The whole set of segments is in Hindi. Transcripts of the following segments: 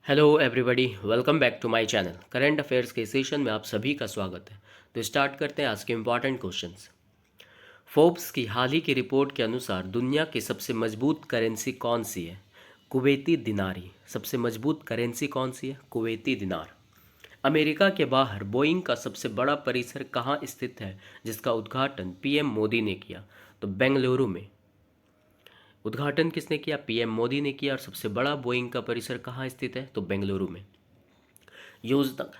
Hello everybody, welcome back to my channel. Current affairs के सेशन में आप सभी का स्वागत है। तो स्टार्ट करते हैं आज के इम्पॉर्टेंट क्वेश्चंस। फोर्ब्स की हाल ही की रिपोर्ट के अनुसार दुनिया की सबसे मजबूत करेंसी कौन सी है? कुवैती दिनारी। सबसे मजबूत करेंसी कौन सी है? कुवैती दिनार। अमेरिका के बाहर बोइंग का सबसे बड़ा परिसर कहाँ स्थित है, जिसका उद्घाटन पीएम मोदी ने किया? तो बेंगलुरु में। उद्घाटन किसने किया? पीएम मोदी ने किया। और सबसे बड़ा बोइंग का परिसर कहाँ स्थित है? तो बेंगलुरु में। योजना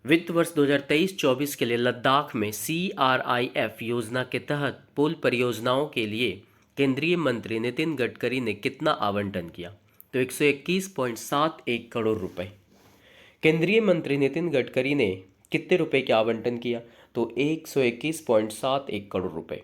वित्त वर्ष 2023-24 के लिए लद्दाख में CRIF योजना के तहत पुल परियोजनाओं के लिए केंद्रीय मंत्री नितिन गडकरी ने कितना आवंटन किया? तो 121.71 करोड़ रुपए। केंद्रीय मंत्री नितिन गडकरी ने कितने रुपए का आवंटन किया? तो 121.71 करोड़ रुपए।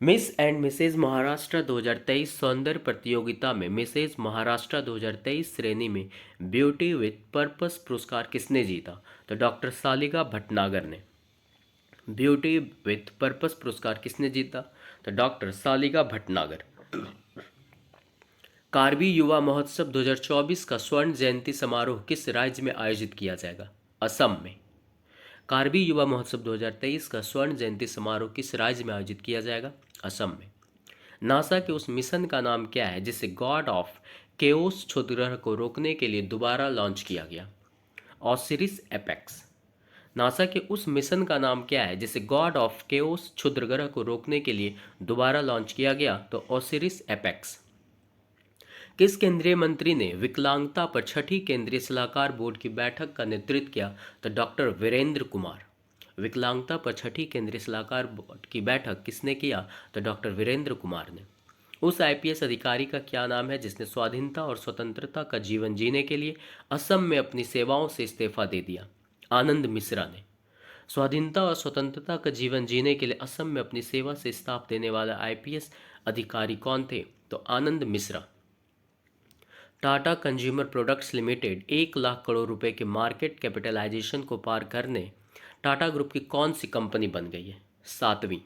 मिस एंड मिसेज महाराष्ट्र 2023 सौंदर्य प्रतियोगिता में मिसेज महाराष्ट्र 2023 श्रेणी में ब्यूटी विथ पर्पस पुरस्कार किसने जीता? तो डॉक्टर सालिका भटनागर ने। ब्यूटी विथ पर्पस पुरस्कार किसने जीता? तो डॉक्टर सालिका भटनागर। कार्बी युवा महोत्सव 2024 का स्वर्ण जयंती समारोह किस राज्य में आयोजित किया जाएगा? असम में। कार्बी युवा महोत्सव 2023 का स्वर्ण जयंती समारोह किस राज्य में आयोजित किया जाएगा? असम में। नासा के उस मिशन का नाम क्या है जिसे गॉड ऑफ केओस क्षुद्रग्रह को रोकने के लिए दोबारा लॉन्च किया गया? ऑसिरिस एपेक्स। नासा के उस मिशन का नाम क्या है जिसे गॉड ऑफ केओस क्षुद्रग्रह को रोकने के लिए दोबारा लॉन्च किया गया? तो ऑसिरिस एपेक्स। किस केंद्रीय मंत्री ने विकलांगता पर छठी केंद्रीय सलाहकार बोर्ड की बैठक का नेतृत्व किया? तो डॉक्टर वीरेंद्र कुमार। विकलांगता पर छठी केंद्रीय सलाहकार बोर्ड की बैठक किसने किया? तो डॉक्टर वीरेंद्र कुमार ने। उस आईपीएस अधिकारी का क्या नाम है जिसने स्वाधीनता और स्वतंत्रता का जीवन जीने के लिए असम में अपनी सेवाओं से इस्तीफा दे दिया? आनंद मिश्रा ने। स्वाधीनता और स्वतंत्रता का जीवन जीने के लिए असम में अपनी सेवा से इस्तीफा देने वाला आईपीएस अधिकारी कौन थे? तो Anand Mishra. Tata consumer products limited 1 lakh crore रुपए के मार्केट कैपिटलाइजेशन को पार करने टाटा ग्रुप की कौन सी कंपनी बन गई है? सातवीं।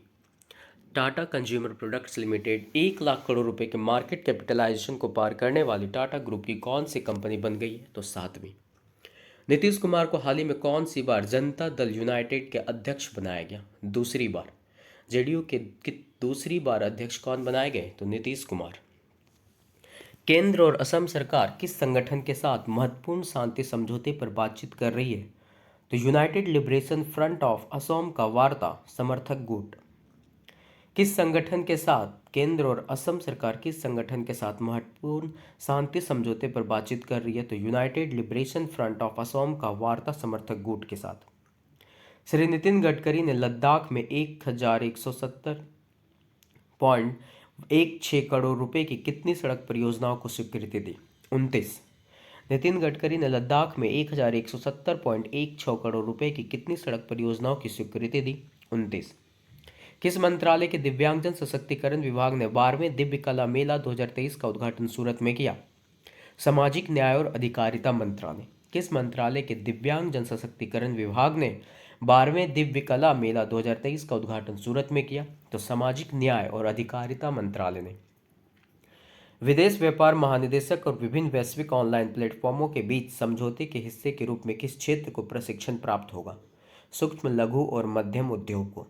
Tata consumer products limited 1 lakh crore रुपए के मार्केट कैपिटलाइजेशन को पार करने वाली टाटा ग्रुप की कौन सी कंपनी बन गई है? तो सातवीं। नीतीश कुमार को हाल ही में कौन सी बार जनता दल यूनाइटेड के अध्यक्ष बनाया गया? दूसरी बार। जेडीयू के दूसरी बार अध्यक्ष कौन बनाए गए? तो नीतीश कुमार। केंद्र और असम सरकार किस संगठन के साथ महत्वपूर्ण शांति समझौते पर बातचीत कर रही है? तो United liberation front of Assam का वार्ता समर्थक गुट। किस संगठन के साथ केंद्र और असम सरकार किस संगठन के साथ महत्वपूर्ण शांति समझौते पर बातचीत कर रही है? तो United liberation front of Assam का वार्ता समर्थक गुट के साथ। श्री नितिन गडकरी ने लद्दाख में 1170.16 करोड़ रुपए की कितनी सड़क परियोजनाओं को स्वीकृति दी? 29। नितिन गडकरी ने लद्दाख में 1170.16 करोड़ रुपए की कितनी सड़क परियोजनाओं की स्वीकृति दी? 29। किस मंत्रालय के दिव्यांगजन सशक्तिकरण विभाग ने 12वें दिव्य कला मेला 2023 का उद्घाटन सूरत में किया? सामाजिक न्याय और अधिकारिता मंत्रालय। किस मंत्रालय के दिव्यांगजन सशक्तिकरण विभाग ने 12वें दिव्य कला मेला 2023 का उद्घाटन सूरत में किया? तो सामाजिक न्याय और अधिकारिता मंत्रालय ने। विदेश व्यापार महानिदेशक और विभिन्न वैश्विक ऑनलाइन प्लेटफॉर्मों के बीच समझौते के हिस्से के रूप में किस क्षेत्र को प्रशिक्षण प्राप्त होगा? सूक्ष्म लघु और मध्यम उद्योग को।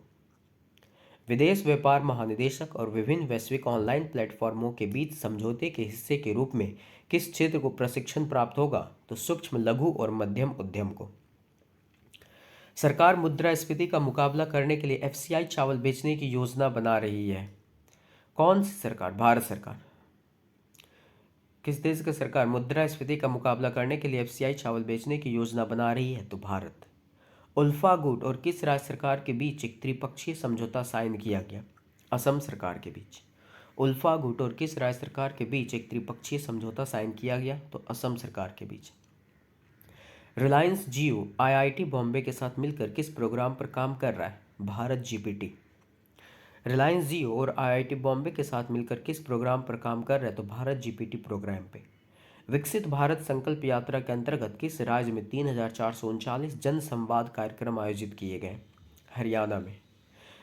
विदेश व्यापार महानिदेशक और विभिन्न वैश्विक ऑनलाइन प्लेटफॉर्मों के बीच समझौते के हिस्से के रूप में किस क्षेत्र को प्रशिक्षण प्राप्त होगा? तो सूक्ष्म लघु और मध्यम उद्यम को। सरकार मुद्रास्फीति का मुकाबला करने के लिए एफसीआई चावल बेचने की योजना बना रही है। कौन सी सरकार? भारत सरकार। किस देश की सरकार मुद्रास्फीति का मुकाबला करने के लिए एफसीआई चावल बेचने की योजना बना रही है? तो भारत। उल्फा गुट और किस राज्य सरकार के बीच एक त्रिपक्षीय समझौता साइन किया गया? असम सरकार के बीच। उल्फा गुट और किस राज्य सरकार के बीच एक त्रिपक्षीय समझौता साइन किया गया? तो असम सरकार के बीच। रिलायंस जियो आईआईटी बॉम्बे के साथ मिलकर किस प्रोग्राम पर काम कर रहा है? भारत जीपीटी। रिलायंस जियो और आईआईटी बॉम्बे के साथ मिलकर किस प्रोग्राम पर काम कर रहा है? तो भारत जीपीटी प्रोग्राम पे। विकसित भारत संकल्प यात्रा के अंतर्गत किस राज्य में 3,439 जन संवाद कार्यक्रम आयोजित किए गए? हरियाणा में।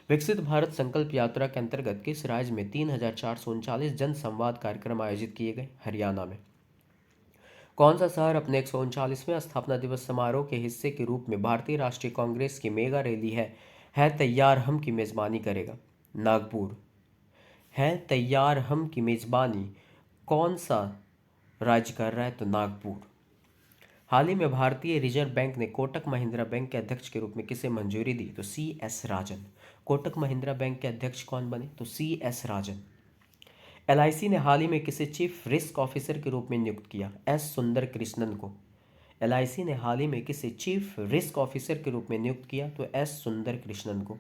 विकसित भारत संकल्प यात्रा के अंतर्गत किस राज्य में 3,439 जन संवाद कार्यक्रम आयोजित किए गए? हरियाणा में। कौन सा शहर अपने 139वें स्थापना दिवस समारोह के हिस्से के रूप में भारतीय राष्ट्रीय कांग्रेस की मेगा रैली है तैयार हम की मेजबानी करेगा? नागपुर। है तैयार हम की मेजबानी कौन सा राज्य कर रहा है? तो नागपुर। हाल ही में भारतीय रिजर्व बैंक ने कोटक महिंद्रा बैंक के अध्यक्ष के रूप में किसे मंजूरी दी? तो CS राजन। कोटक महिंद्रा बैंक के अध्यक्ष कौन बने? तो CS राजन। LIC ने हाल ही में किसे चीफ रिस्क ऑफिसर के रूप में नियुक्त किया? S सुंदर कृष्णन को। LIC ने हाल ही में किसे चीफ रिस्क ऑफिसर के रूप में नियुक्त किया? तो S सुंदर कृष्णन को।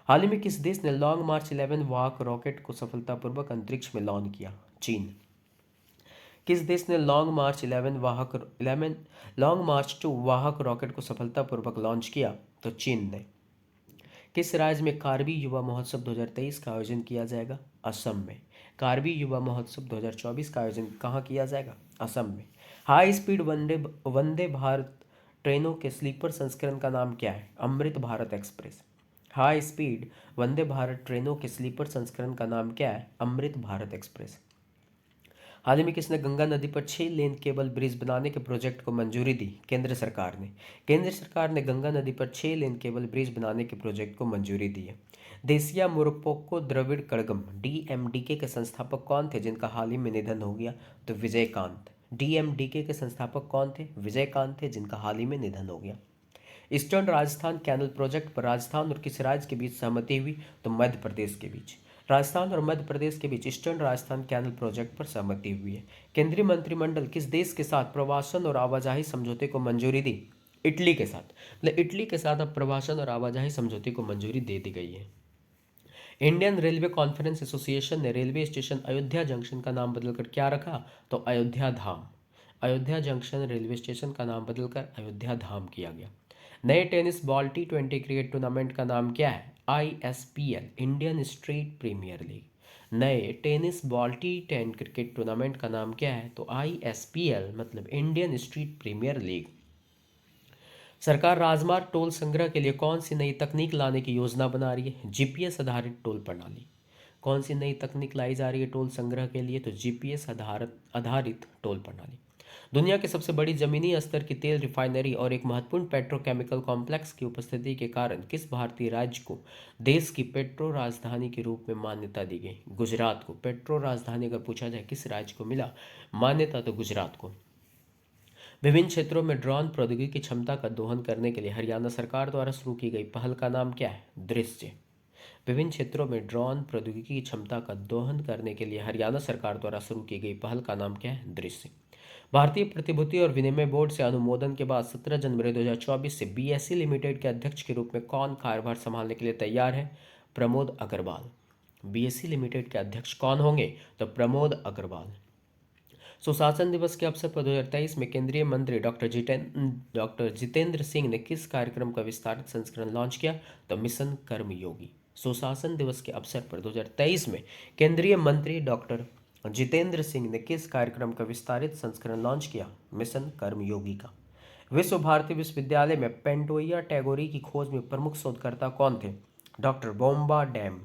हाल ही में किस देश ने लॉन्ग मार्च 11 वाहक रॉकेट को सफलतापूर्वक अंतरिक्ष में लॉन्च किया? चीन। किस देश ने लॉन्ग मार्च 2 वाहक रॉकेट को सफलतापूर्वक लॉन्च किया? तो चीन ने। किस राज्य में कार्बी युवा महोत्सव 2023 का आयोजन किया जाएगा? असम में। कार्बी युवा महोत्सव 2024 का आयोजन कहाँ किया जाएगा? असम में। हाई स्पीड वंदे भारत ट्रेनों के स्लीपर संस्करण का नाम क्या है? Amrit Bharat express. High speed Vande Bharat ट्रेनों के स्लीपर संस्करण का नाम क्या है? अमृत भारत एक्सप्रेस। हाल ही में किसने गंगा नदी पर 6 लेन केबल ब्रिज बनाने के प्रोजेक्ट को मंजूरी दी? केंद्र सरकार ने। केंद्र सरकार ने गंगा नदी पर 6 लेन केबल ब्रिज बनाने के प्रोजेक्ट को मंजूरी दी है। देसिया मुरप्पोको द्रविड़ कड़गम DMDK के संस्थापक कौन थे जिनका हाल ही में निधन हो गया? तो विजयकांत। DMDK के संस्थापक कौन थे? विजयकांत थे जिनका हाल ही में निधन हो गया। ईस्टर्न राजस्थान कैनल प्रोजेक्ट पर राजस्थान और किस राज्य के बीच सहमति हुई? तो मध्य प्रदेश के बीच। राजस्थान और मध्य प्रदेश के बीच ईस्टर्न राजस्थान कैनल प्रोजेक्ट पर सहमति हुई है। केंद्रीय मंत्रिमंडल किस देश के साथ प्रवासन और आवाजाही समझौते को मंजूरी दी? इटली के साथ। मतलब इटली के साथ अब प्रवासन और आवाजाही समझौते को मंजूरी दे दी गई है। इंडियन रेलवे कॉन्फ्रेंस एसोसिएशन ने रेलवे स्टेशन अयोध्या जंक्शन का नाम बदलकर क्या रखा? तो अयोध्या धाम। अयोध्या जंक्शन रेलवे स्टेशन का नाम बदलकर अयोध्या धाम किया गया। नए tennis ball T20 cricket tournament का नाम क्या है? ISPL Indian street premier league. नए tennis ball T10 cricket tournament का नाम क्या है? तो ISPL मतलब इंडियन स्ट्रीट प्रीमियर लीग। सरकार राजमार्ग टोल संग्रह के लिए कौन सी नई तकनीक लाने की योजना बना रही है? GPS आधारित टोल प्रणाली। कौन सी नई तकनीक लाई जा रही है टोल संग्रह के लिए? तो GPS आधारित टोल प्रणाली। दुनिया की सबसे बड़ी जमीनी स्तर की तेल रिफाइनरी और एक महत्वपूर्ण पेट्रोकेमिकल कॉम्प्लेक्स की उपस्थिति के कारण किस भारतीय राज्य को देश की पेट्रो राजधानी के रूप में मान्यता दी गई? गुजरात को। पेट्रो राजधानी अगर पूछा जाए किस राज्य को मिला मान्यता? तो गुजरात को। विभिन्न क्षेत्रों में ड्रोन प्रौद्योगिकी की क्षमता का दोहन करने के लिए हरियाणा सरकार द्वारा शुरू की गई पहल का नाम क्या है? दृश्य। विभिन्न क्षेत्रों में ड्रोन प्रौद्योगिकी की क्षमता का दोहन करने के लिए हरियाणा सरकार द्वारा शुरू की गई पहल का नाम क्या है? दृश्य। भारतीय प्रतिभूति और विनिमय बोर्ड से अनुमोदन के बाद 17 जनवरी 2024 से BSE लिमिटेड के अध्यक्ष के रूप में कौन कार्यभार संभालने के लिए तैयार है? प्रमोद अग्रवाल। BSE लिमिटेड के अध्यक्ष कौन होंगे? तो प्रमोद अग्रवाल। सुशासन दिवस के अवसर पर 2023 में केंद्रीय मंत्री डॉक्टर जितेंद्र सिंह ने किस कार्यक्रम का विस्तारित संस्करण लॉन्च किया? तो मिशन कर्मयोगी। सुशासन दिवस के अवसर पर 2023 में केंद्रीय मंत्री डॉक्टर जितेंद्र सिंह ने किस कार्यक्रम का विस्तारित संस्करण लॉन्च किया? मिशन कर्मयोगी का। विश्व भारती विश्वविद्यालय में पेंटोइया टैगोरी की खोज में प्रमुख शोधकर्ता कौन थे? डॉक्टर बोम्बा डैम।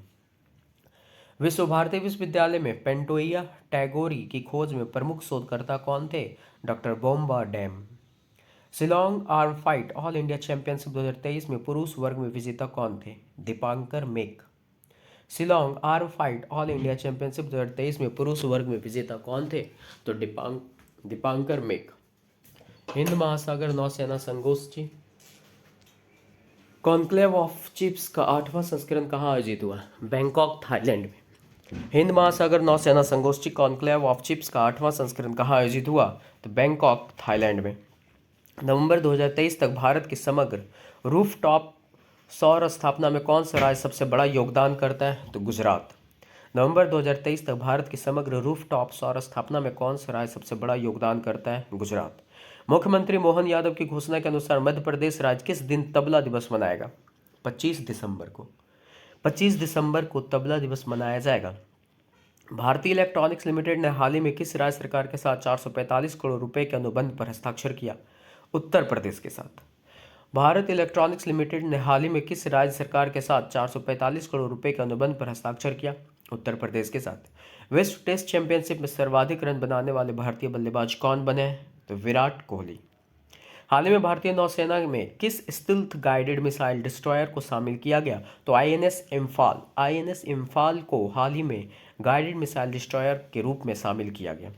विश्व भारती विश्वविद्यालय में पेंटोइया टैगोरी की खोज में प्रमुख शोधकर्ता कौन थे? Doctor Bomba Dam. Shillong arm fight all India championship 2023 में पुरुष वर्ग में विजेता कौन थे? Dipankar Mech. Shillong arm fight all India championship 2023 में पुरुष वर्ग में विजेता कौन थे? तो दीपांकर मेक। हिंद महासागर नौसेना संगोष्ठी कॉन्क्लेव ऑफ चिफ्स का 8वां संस्करण कहाँ आयोजित हुआ? बैंकॉक थाईलैंड में। हिंद महासागर नौसेना संगोष्ठी कॉन्क्लेव ऑफ चिफ्स का 8वां संस्करण कहाँ आयोजित हुआ? तो बैंकॉक थाईलैंड में। नवंबर 2023 तक भारत की समग्र रूफटॉप सौर स्थापना में कौन सा राज्य सबसे बड़ा योगदान करता है? तो गुजरात। नवंबर 2023 तक भारत की समग्र रूफटॉप सौर स्थापना में कौन सा राज्य सबसे बड़ा योगदान करता है? गुजरात। मुख्यमंत्री मोहन यादव की घोषणा के अनुसार मध्य प्रदेश राज्य किस दिन तबला दिवस मनाएगा? 25 दिसंबर को। 25 दिसंबर को तबला दिवस मनाया जाएगा। भारतीय इलेक्ट्रॉनिक्स लिमिटेड ने हाल ही में किस राज्य सरकार के साथ 445 करोड़ रुपए के अनुबंध पर हस्ताक्षर किया? उत्तर प्रदेश के साथ। भारत इलेक्ट्रॉनिक्स लिमिटेड ने हाल ही में किस राज्य सरकार के साथ 445 करोड़ रुपए के अनुबंध पर हस्ताक्षर किया? उत्तर प्रदेश के साथ। विश्व टेस्ट चैंपियनशिप में सर्वाधिक रन बनाने वाले भारतीय बल्लेबाज कौन बने हैं? तो विराट कोहली। हाल ही में भारतीय नौसेना में किस स्टिल्थ गाइडेड मिसाइल डिस्ट्रॉयर को शामिल किया गया? तो आईएनएस इम्फाल। आईएनएस इम्फाल को हाल ही में गाइडेड मिसाइल डिस्ट्रॉयर के रूप में शामिल किया गया।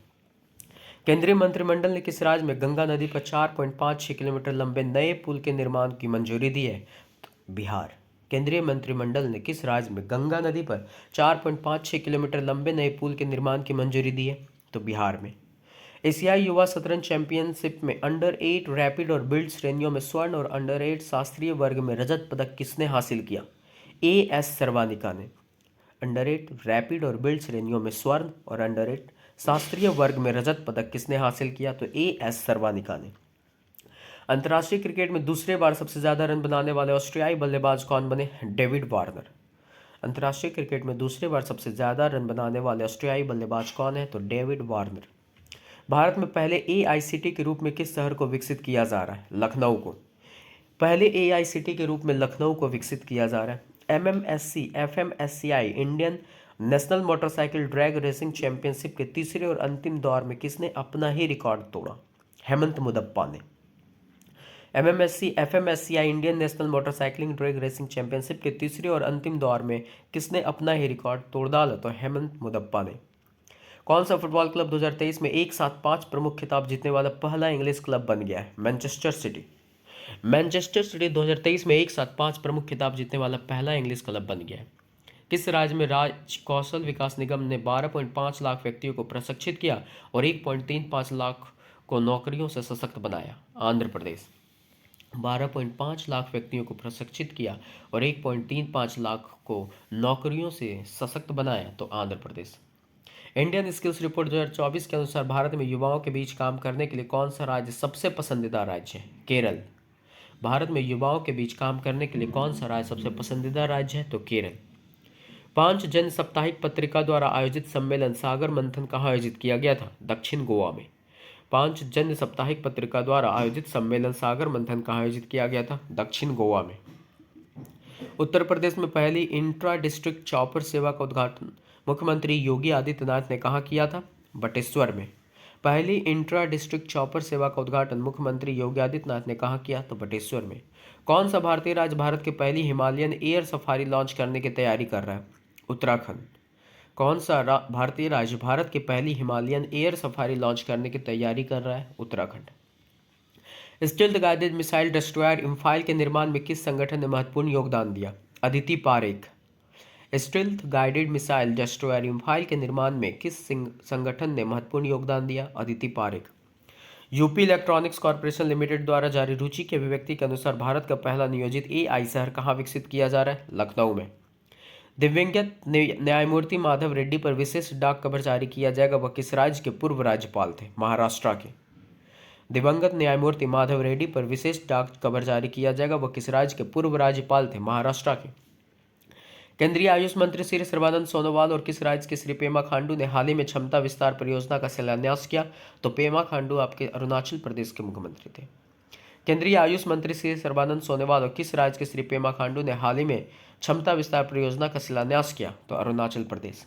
केंद्रीय मंत्रिमंडल ने किस राज्य में गंगा नदी पर 4.56 किलोमीटर लंबे नए पुल के निर्माण की मंजूरी दी है? बिहार। केंद्रीय मंत्रिमंडल ने किस राज्य में गंगा नदी पर 4.56 किलोमीटर लंबे नए पुल के निर्माण की मंजूरी दी है? तो बिहार में। एशियाई युवा शतरंज चैंपियनशिप में अंडर 8 रैपिड और बिल्ड श्रेणियों में स्वर्ण और अंडर 8 शास्त्रीय वर्ग में रजत पदक किसने हासिल किया? एएस सरवानिका ने। अंडर 8 रैपिड और बिल्ड श्रेणियों में स्वर्ण और अंडर 8 शास्त्रीय वर्ग में रजत पदक किसने हासिल किया? तो एएस सरवानिका ने। अंतर्राष्ट्रीय क्रिकेट में दूसरे बार सबसे ज्यादा रन बनाने वाले ऑस्ट्रेलियाई बल्लेबाज कौन बने? David Warner. अंतर्राष्ट्रीय क्रिकेट में दूसरी बार सबसे ज्यादा रन बनाने वाले ऑस्ट्रेलियाई बल्लेबाज कौन है? तो डेविड वार्नर। भारत में पहले एआईसीटी के रूप में किस शहर को विकसित किया जा रहा है? लखनऊ को। पहले एआईसीटी के रूप में लखनऊ को विकसित किया जा रहा है। MMSC FMSCI Indian national motorcycle drag racing championship के तीसरे और अंतिम दौर में किसने अपना ही रिकॉर्ड तोड़ा? हेमंत मुदप्पा ने। MMSC FMSCI Indian national motorcycling drag racing championship के तीसरे और अंतिम दौर में किसने अपना ही रिकॉर्ड तोड़ डाला? तो हेमंत मुदप्पा ने। कौन सा फुटबॉल क्लब 2023 में एक साथ 5 प्रमुख खिताब जीतने वाला पहला इंग्लिश क्लब बन गया है? Manchester city. मैनचेस्टर सिटी 2023 में एक साथ 5 प्रमुख खिताब जीतने वाला पहला इंग्लिश क्लब बन गया है। किस राज्य में राज्य कौशल विकास निगम ने 12.5 लाख व्यक्तियों को प्रशिक्षित किया और 1.35 लाख को नौकरियों से सशक्त बनाया? आंध्र प्रदेश। 12.5 लाख व्यक्तियों को प्रशिक्षित किया और 1.35 लाख को नौकरियों से सशक्त बनाया? तो Andhra Pradesh. Indian skills report 2024 के अनुसार भारत में युवाओं के बीच काम करने के लिए कौन सा राज्य सबसे पसंदीदा राज्य है? केरल। भारत में युवाओं के बीच काम करने के लिए कौन सा राज्य सबसे पसंदीदा राज्य है? तो केरल। 5 जन साप्ताहिक पत्रिका द्वारा आयोजित सम्मेलन सागर मंथन कहाँ आयोजित किया गया था? दक्षिण गोवा में। 5 जन साप्ताहिक पत्रिका द्वारा आयोजित सम्मेलन सागर मंथन कहाँ आयोजित किया गया था? दक्षिण गोवा में। उत्तर प्रदेश में पहली इंट्रा डिस्ट्रिक्ट चॉपर सेवा का उद्घाटन मुख्यमंत्री योगी आदित्यनाथ ने कहाँ किया था? बटेश्वर में। पहली इंट्रा डिस्ट्रिक्ट चॉपर सेवा का उद्घाटन मुख्यमंत्री योगी आदित्यनाथ ने कहाँ किया? तो बटेश्वर में। कौन सा भारतीय राज्य भारत की पहली हिमालयन एयर सफारी लॉन्च करने की तैयारी कर रहा है? उत्तराखंड। कौन सा भारतीय राज्य भारत की पहली हिमालयन एयर सफारी लॉन्च करने की तैयारी कर रहा है? Uttarakhand. Stealth guided missile destroyer Imphal के निर्माण में किस संगठन ने महत्वपूर्ण योगदान दिया? Aditi Parekh. Stealth guided missile destroyer Imphal के निर्माण में किस संगठन ने महत्वपूर्ण योगदान दिया? Aditi Parekh. UP electronics corporation limited द्वारा जारी रुचि की अभिव्यक्ति के अनुसार भारत का पहला नियोजित एआई शहर कहाँ विकसित किया जा रहा है? लखनऊ में। दिवंगत न्यायमूर्ति माधव रेड्डी पर विशेष डाक कवर जारी किया जाएगा, वह किस राज्य के पूर्व राज्यपाल थे? महाराष्ट्र के। दिवंगत न्यायमूर्ति माधव रेड्डी पर विशेष डाक कवर जारी किया जाएगा, वह किस राज्य के पूर्व राज्यपाल थे? महाराष्ट्र के। केंद्रीय आयुष मंत्री श्री सर्बानंद सोनोवाल और किस राज्य के श्री पेमा खांडू ने हाल ही में क्षमता विस्तार परियोजना का शिलान्यास किया? तो पेमा खांडू आपके अरुणाचल प्रदेश के मुख्यमंत्री थे। केंद्रीय आयुष मंत्री श्री सर्बानंद सोनोवाल और किस राज्य के श्री पेमा खांडू ने हाल ही में क्षमता विस्तार परियोजना का शिलान्यास किया? तो अरुणाचल प्रदेश।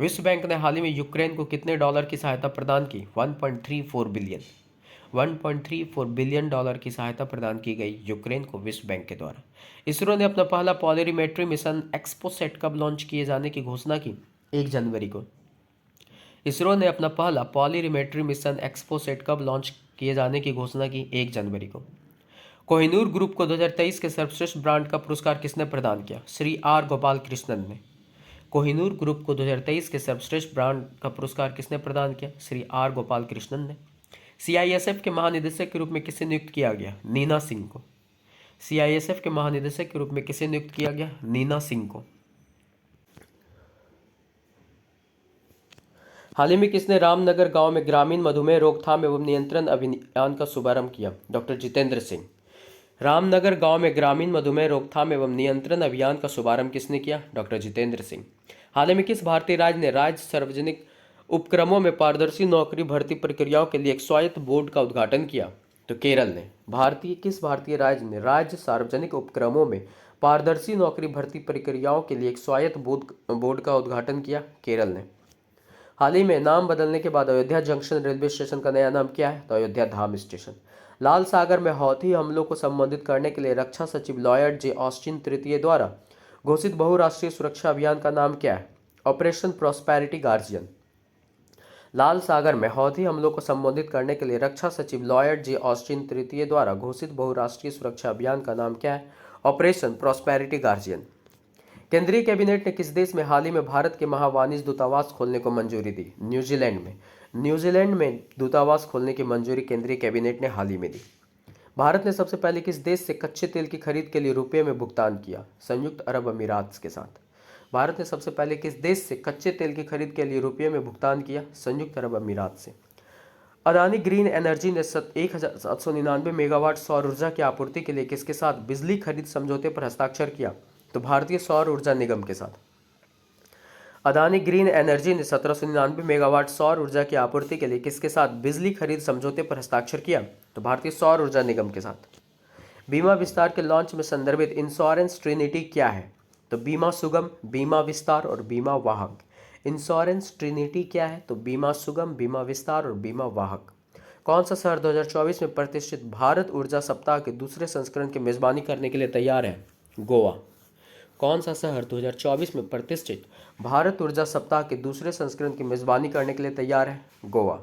विश्व बैंक ने हाल ही में यूक्रेन को कितने डॉलर की सहायता प्रदान की? 1.34 बिलियन। 1.34 बिलियन डॉलर की सहायता प्रदान की गई यूक्रेन को विश्व बैंक के द्वारा। इसरो ने अपना पहला पॉलिरीमेट्री मिशन एक्सपोसेट कब लॉन्च किए जाने की घोषणा की? 1 जनवरी को। इसरो ने अपना पहला पॉलिरीमेट्री मिशन एक्सपोसेट कब लॉन्च किए जाने की घोषणा की? 1 जनवरी को। कोहिनूर ग्रुप को 2023 के सर्वश्रेष्ठ ब्रांड का पुरस्कार किसने प्रदान किया? श्री आर गोपाल कृष्णन ने। कोहिनूर ग्रुप को 2023 के सर्वश्रेष्ठ ब्रांड का पुरस्कार किसने प्रदान किया? श्री आर गोपाल कृष्णन ने। सीआईएसएफ के महानिदेशक के रूप में किसे नियुक्त किया गया? नीना सिंह को। सीआईएसएफ के महानिदेशक के रूप में किसे नियुक्त किया गया? नीना सिंह को। हाल ही में किसने रामनगर गांव में ग्रामीण मधुमेह रोकथाम एवं नियंत्रण अभियान का शुभारंभ किया? डॉक्टर जितेंद्र सिंह। रामनगर गांव में ग्रामीण मधुमेह रोकथाम एवं नियंत्रण अभियान का शुभारंभ किसने किया? डॉक्टर जितेंद्र सिंह। हाल ही में किस भारतीय राज्य ने राज्य सार्वजनिक उपक्रमों में पारदर्शी नौकरी भर्ती प्रक्रियाओं के लिए एक स्वायत्त बोर्ड का उद्घाटन किया? तो केरल ने। किस भारतीय राज्य ने राज्य सार्वजनिक उपक्रमों में पारदर्शी नौकरी भर्ती प्रक्रियाओं के लिए एक स्वायत्त बोर्ड का उद्घाटन किया? केरल ने। हाल ही में नाम बदलने के बाद अयोध्या जंक्शन रेलवे स्टेशन का नया नाम क्या है? तो अयोध्या धाम स्टेशन। लाल सागर में हौथी हमलों को संबोधित करने के लिए रक्षा सचिव लॉयड जे ऑस्टिन तृतीय द्वारा घोषित बहुराष्ट्रीय सुरक्षा अभियान का नाम क्या है? Operation prosperity guardian. लाल सागर में हौथी हमलों को संबोधित करने के लिए रक्षा सचिव लॉयड जे ऑस्टिन तृतीय द्वारा घोषित बहुराष्ट्रीय सुरक्षा अभियान का नाम क्या है? Operation prosperity guardian. केंद्रीय कैबिनेट ने किस देश में हाल ही में भारत के महावाणिज्य दूतावास खोलने को मंजूरी दी? न्यूजीलैंड में। न्यूजीलैंड में दूतावास खोलने की मंजूरी केंद्रीय कैबिनेट ने हाल ही में दी। भारत ने सबसे पहले किस देश से कच्चे तेल की खरीद के लिए रुपये में भुगतान किया? संयुक्त अरब अमीरात के साथ। भारत ने सबसे पहले किस देश से कच्चे तेल की खरीद के लिए रुपये में भुगतान किया? संयुक्त अरब अमीरात से। अदानी ग्रीन एनर्जी ने 1799 मेगावाट सौर ऊर्जा की आपूर्ति के लिए किसके साथ बिजली खरीद समझौते पर हस्ताक्षर किया? तो भारतीय सौर ऊर्जा निगम के साथ। अदानी ग्रीन एनर्जी ने 1799 मेगावाट सौर ऊर्जा की आपूर्ति के लिए किसके साथ बिजली खरीद समझौते पर हस्ताक्षर किया? तो भारतीय सौर ऊर्जा निगम के साथ। बीमा विस्तार के लॉन्च में संदर्भित इंश्योरेंस ट्रिनिटी क्या है? तो बीमा सुगम, बीमा विस्तार और बीमा वाहक। इंश्योरेंस ट्रिनिटी क्या है? तो बीमा सुगम, बीमा विस्तार और बीमा वाहक। कौन सा शहर 2024 में प्रतिष्ठित भारत ऊर्जा सप्ताह के दूसरे संस्करण की मेजबानी करने के लिए तैयार है? गोवा। कौन सा शहर 2024 में प्रतिष्ठित भारत ऊर्जा सप्ताह के दूसरे संस्करण की मेजबानी करने के लिए तैयार है? गोवा।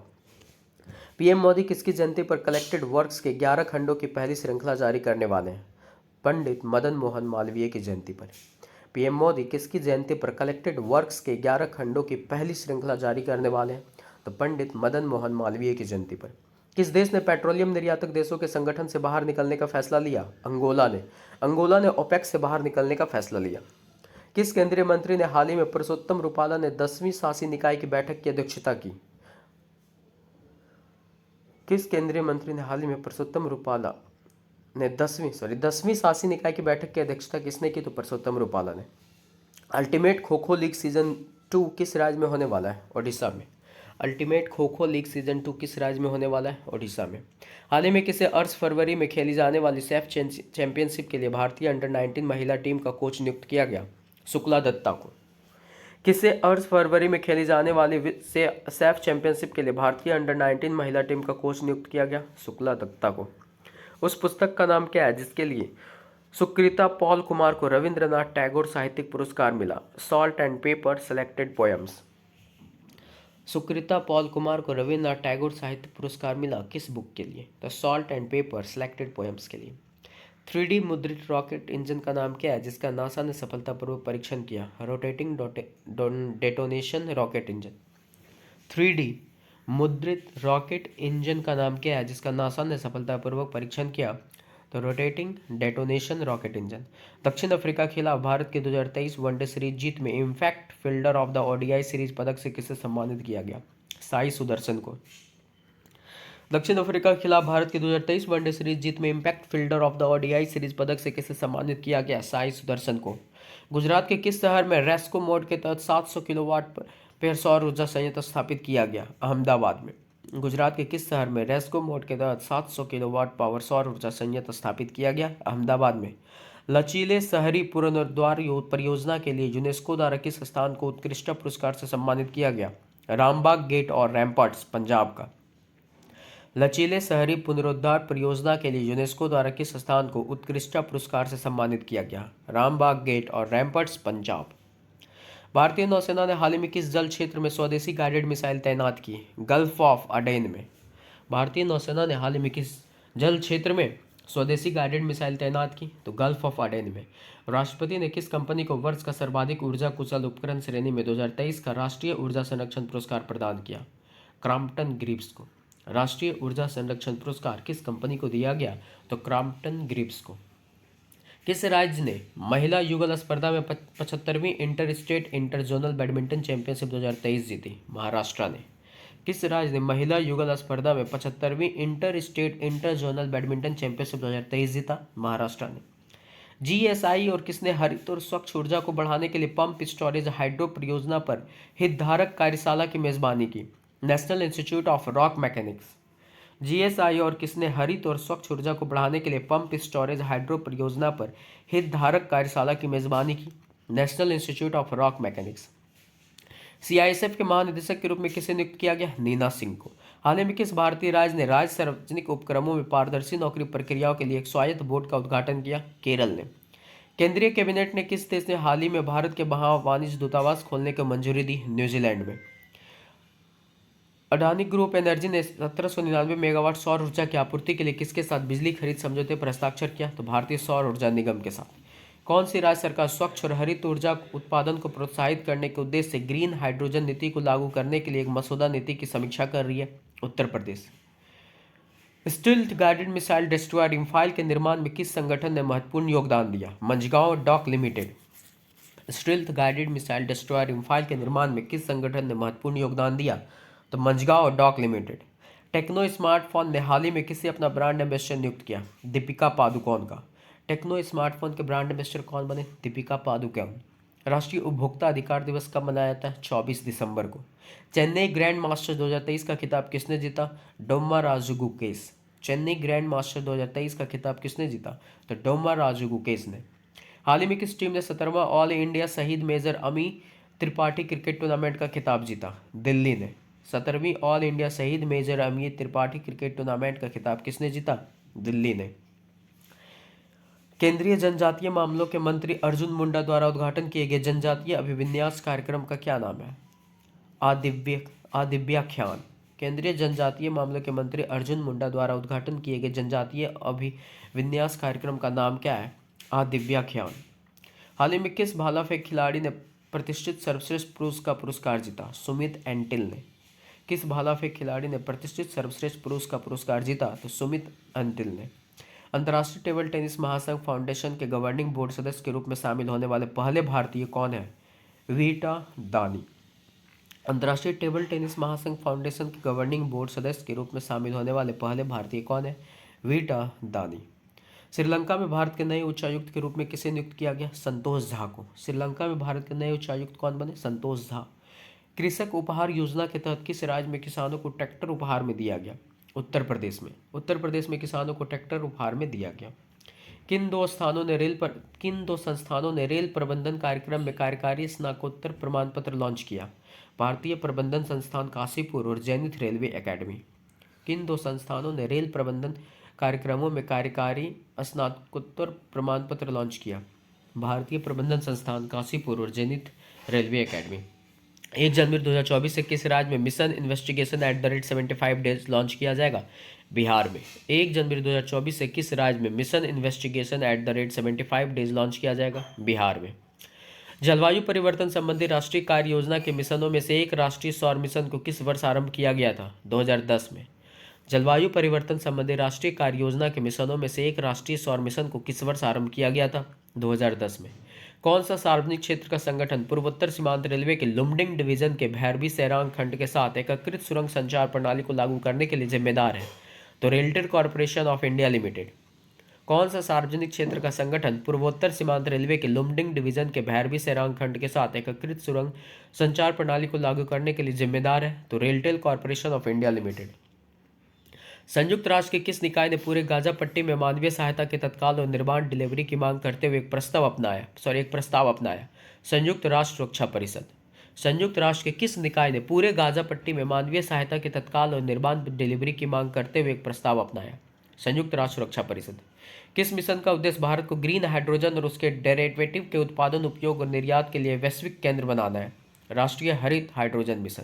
पीएम मोदी किसकी जयंती पर कलेक्टेड वर्क्स के 11 खंडों की पहली श्रृंखला जारी करने वाले हैं? पंडित मदन मोहन मालवीय की जयंती पर। पीएम मोदी किसकी जयंती पर कलेक्टेड वर्क्स के 11 खंडों की पहली श्रृंखला जारी करने वाले हैं? तो पंडित मदन मोहन मालवीय की जयंती पर। किस देश ने पेट्रोलियम निर्यातक देशों के संगठन से बाहर निकलने का फैसला लिया? अंगोला ने ओपेक से बाहर निकलने का फैसला लिया। किस केंद्रीय मंत्री ने हाल ही में पुरुषोत्तम रुपाला ने 10वीं शासी निकाय की बैठक की अध्यक्षता की? किस केंद्रीय मंत्री ने हाल ही में पुरुषोत्तम रुपाला ने 10वीं शासी निकाय की बैठक की अध्यक्षता किसने की? तो पुरुषोत्तम रुपाला ने। Ultimate kho kho league season 2 किस राज्य में होने वाला है? ओडिशा में। Ultimate kho kho league season 2 किस राज्य में होने वाला है? ओडिशा में। हाल ही में किसे अर्श फरवरी में खेली जाने वाली सैफ चैंपियनशिप के लिए भारतीय अंडर 19 महिला टीम का कोच नियुक्त किया गया? शुक्ला दत्ता को। किसे अर्श फरवरी में खेली जाने वाली सैफ चैंपियनशिप के लिए भारतीय अंडर 19 महिला टीम का कोच नियुक्त किया गया? शुक्ला दत्ता को। उस पुस्तक का नाम क्या है जिसके लिए सुकृता पॉल कुमार को रविंद्रनाथ टैगोर साहित्यिक पुरस्कार मिला? Salt and paper selected poems. Sukrita Paul Kumar को रविंद्रनाथ टैगोर साहित्य पुरस्कार मिला किस बुक के लिए? The salt and paper selected poems के लिए। 3D मुद्रित रॉकेट इंजन का नाम क्या है जिसका नासा ने सफलतापूर्वक परीक्षण किया? Rotating detonation rocket engine. 3D मुद्रित रॉकेट इंजन का नाम क्या है जिसका नासा ने सफलतापूर्वक परीक्षण किया? तो रोटेटिंग डेटोनेशन रॉकेट इंजन। दक्षिण अफ्रीका के खिलाफ भारत के 2023 वनडे सीरीज जीत में impact fielder of the ODI series पदक से किसे सम्मानित किया गया? साई सुदर्शन को। दक्षिण अफ्रीका के खिलाफ भारत के 2023 वनडे सीरीज जीत में impact fielder of the ODI series पदक से किसे सम्मानित किया गया? साई सुदर्शन को। गुजरात के किस शहर में रेस्को मोड के तहत 700 किलोवाट पर सौर ऊर्जा संयंत्र स्थापित किया गया? अहमदाबाद में। गुजरात के किस शहर में रेस्को मोड के तहत 700 किलोवाट पावर सौर ऊर्जा संयंत्र स्थापित किया गया? अहमदाबाद में। लचीले शहरी पुनरुद्धार परियोजना के लिए यूनेस्को द्वारा किस स्थान को उत्कृष्ट पुरस्कार से सम्मानित किया गया? रामबाग गेट और रैम्पर्ट्स, पंजाब का। लचीले शहरी पुनरुद्धार परियोजना के लिए यूनेस्को द्वारा किस स्थान को उत्कृष्ट पुरस्कार से सम्मानित किया गया? रामबाग गेट और रैम्पर्ट्स, पंजाब। भारतीय नौसेना ने हाल ही में किस जल क्षेत्र में स्वदेशी गाइडेड मिसाइल तैनात की? गल्फ ऑफ अडेन में। भारतीय नौसेना ने हाल ही में किस जल क्षेत्र में स्वदेशी गाइडेड मिसाइल तैनात की? तो गल्फ ऑफ अडेन में। राष्ट्रपति ने किस कंपनी को वर्ष का सर्वाधिक ऊर्जा कुशल उपकरण श्रेणी में 2023 का राष्ट्रीय ऊर्जा संरक्षण पुरस्कार प्रदान किया? क्रॉम्पटन ग्रीव्स को। राष्ट्रीय ऊर्जा संरक्षण पुरस्कार किस कंपनी को दिया गया? तो क्रॉम्पटन ग्रीव्स को। किस राज्य ने महिला युगल स्पर्धा में 75वीं inter state inter zonal badminton championship 2023 जीती? महाराष्ट्र ने। किस राज्य ने महिला युगल स्पर्धा में 75वीं inter state inter zonal badminton championship 2023 जीता? महाराष्ट्र ने। जीएसआई और किसने हरित और स्वच्छ ऊर्जा को बढ़ाने के लिए पंप स्टोरेज हाइड्रो परियोजना पर हितधारक कार्यशाला की मेजबानी की? National institute of rock mechanics. GSI और किसने हरित और स्वच्छ ऊर्जा को बढ़ाने के लिए पंप स्टोरेज हाइड्रो परियोजना पर हितधारक कार्यशाला की मेजबानी की? National institute of rock mechanics. CISF के महानिदेशक के रूप में किसे नियुक्त किया गया? नीना सिंह को। हाल ही में किस भारतीय राज्य ने राज्य सार्वजनिक उपक्रमों में पारदर्शी नौकरी प्रक्रियाओं के लिए एक स्वायत्त बोर्ड का उद्घाटन किया? केरल ने। केंद्रीय कैबिनेट ने किस देश ने हाल ही में भारत के वहां वाणिज्य दूतावास खोलने की मंजूरी दी? न्यूजीलैंड में। अडानी ग्रुप एनर्जी ने 1799 मेगावाट सौर ऊर्जा की आपूर्ति के लिए किसके साथ बिजली खरीद समझौते पर हस्ताक्षर किया? तो भारतीय सौर ऊर्जा निगम के साथ। कौन सी राज्य सरकार स्वच्छ और हरित ऊर्जा उत्पादन को प्रोत्साहित करने के उद्देश्य से ग्रीन हाइड्रोजन नीति को लागू करने के लिए एक मसौदा नीति की समीक्षा कर रही है? Uttar Pradesh. Stealth guided missile destroyer Imphal के निर्माण में किस संगठन ने महत्वपूर्ण योगदान दिया? Mazagon dock limited. Stealth guided missile destroyer Imphal के निर्माण में किस संगठन ने महत्वपूर्ण योगदान दिया? तो Mazagon dock limited. Tecno smartphone ने हाल ही में किसे अपना ब्रांड एम्बेसडर नियुक्त किया? दीपिका पादुकोण का। टेक्नो स्मार्टफोन के ब्रांड एम्बेसडर कौन बने? दीपिका पादुकोण। राष्ट्रीय उपभोक्ता अधिकार दिवस कब मनाया जाता है? 24 दिसंबर को। चेन्नई ग्रैंड मास्टर 2023 का खिताब किसने जीता? डोम्मा राजुगुकेस। चेन्नई ग्रैंड मास्टर 2023 का खिताब किसने जीता? तो डोम्मा राजुगुकेस ने। हाल ही में किस टीम ने 17वां ऑल इंडिया शहीद मेजर अमी त्रिपाठी क्रिकेट टूर्नामेंट का खिताब जीता? दिल्ली ने। 17वीं ऑल इंडिया शहीद मेजर अमी त्रिपाठी क्रिकेट टूर्नामेंट का खिताब किसने जीता? दिल्ली ने। केंद्रीय जनजातीय मामलों के मंत्री अर्जुन मुंडा द्वारा उद्घाटन किए गए जनजातीय अभिविन्यास कार्यक्रम का क्या नाम है? आदिव्याख्यान। केंद्रीय जनजातीय मामलों के मंत्री अर्जुन मुंडा द्वारा उद्घाटन किए गए जनजातीय अभिविन्यास कार्यक्रम का नाम क्या है? आदिव्याख्यान। हाल ही में किस भाला फेंक खिलाड़ी ने प्रतिष्ठित सर्वश्रेष्ठ पुरुष का पुरस्कार जीता? सुमित एंटिल ने। किस भाला फेंक खिलाड़ी ने प्रतिष्ठित सर्वश्रेष्ठ पुरुष का पुरस्कार जीता? तो सुमित एंटिल ने। अंतर्राष्ट्रीय टेबल टेनिस महासंघ फाउंडेशन के गवर्निंग बोर्ड सदस्य के रूप में शामिल होने वाले पहले भारतीय कौन है? वीटा दानी। अंतर्राष्ट्रीय टेबल टेनिस महासंघ फाउंडेशन के गवर्निंग बोर्ड सदस्य के रूप में शामिल होने वाले पहले भारतीय कौन है? वीटा दानी। श्रीलंका में भारत के नए उच्चायुक्त के रूप में किसे नियुक्त किया गया? संतोष झा को। श्रीलंका में भारत के नए उच्चायुक्त कौन बने? संतोष झा। कृषक उपहार योजना के तहत किस राज्य में किसानों को ट्रैक्टर उपहार में दिया गया? उत्तर प्रदेश में। उत्तर प्रदेश में किसानों को ट्रैक्टर उपहार में दिया गया। किन दो संस्थानों ने रेल प्रबंधन कार्यक्रम में कार्यकारी स्नातकोत्तर प्रमाण पत्र लॉन्च किया? भारतीय प्रबंधन संस्थान काशीपुर और जैनिथ रेलवे एकेडमी। किन दो संस्थानों ने रेल प्रबंधन कार्यक्रमों में कार्यकारी स्नातकोत्तर प्रमाण पत्र लॉन्च किया? भारतीय प्रबंधन संस्थान काशीपुर और जैनिथ रेलवे एकेडमी। 1 जनवरी 2024 से किस राज्य में मिशन इन्वेस्टिगेशन @75 डेज लॉन्च किया जाएगा? बिहार में। 1 जनवरी 2024 से किस राज्य में मिशन इन्वेस्टिगेशन @75 डेज लॉन्च किया जाएगा? बिहार में। जलवायु परिवर्तन संबंधी राष्ट्रीय कार्य योजना के मिशनों में से एक राष्ट्रीय सौर मिशन को किस वर्ष आरंभ किया गया था? 2010 में। जलवायु परिवर्तन संबंधी राष्ट्रीय कार्य योजना के मिशनों में से एक राष्ट्रीय सौर मिशन को किस वर्ष आरंभ किया गया था? 2010 में। कौन सा सार्वजनिक क्षेत्र का संगठन पूर्वोत्तर सीमांत रेलवे के लुमडिंग डिवीजन के भैरवी सैरांग खंड के साथ एकीकृत सुरंग संचार प्रणाली को लागू करने के लिए जिम्मेदार है? तो RailTel corporation of India limited. कौन सा सार्वजनिक क्षेत्र का संगठन पूर्वोत्तर सीमांत रेलवे के लुमडिंग डिवीजन के भैरवी सैरांग खंड के साथ एकीकृत सुरंग संचार प्रणाली को लागू करने के लिए जिम्मेदार है? तो RailTel corporation of India limited. संयुक्त राष्ट्र के किस निकाय ने पूरे गाजा पट्टी में मानवीय सहायता के तत्काल और निर्बाध डिलीवरी की मांग करते हुए एक प्रस्ताव अपनाया? संयुक्त राष्ट्र सुरक्षा परिषद। संयुक्त राष्ट्र के किस निकाय ने पूरे गाजा पट्टी में मानवीय सहायता के तत्काल और निर्बाध डिलीवरी की मांग करते हुए एक प्रस्ताव अपनाया? संयुक्त राष्ट्र सुरक्षा परिषद। किस मिशन का उद्देश्य भारत को ग्रीन हाइड्रोजन और उसके डेरिवेटिव के उत्पादन, उपयोग और निर्यात के लिए वैश्विक केंद्र बनाना है? राष्ट्रीय हरित हाइड्रोजन मिशन।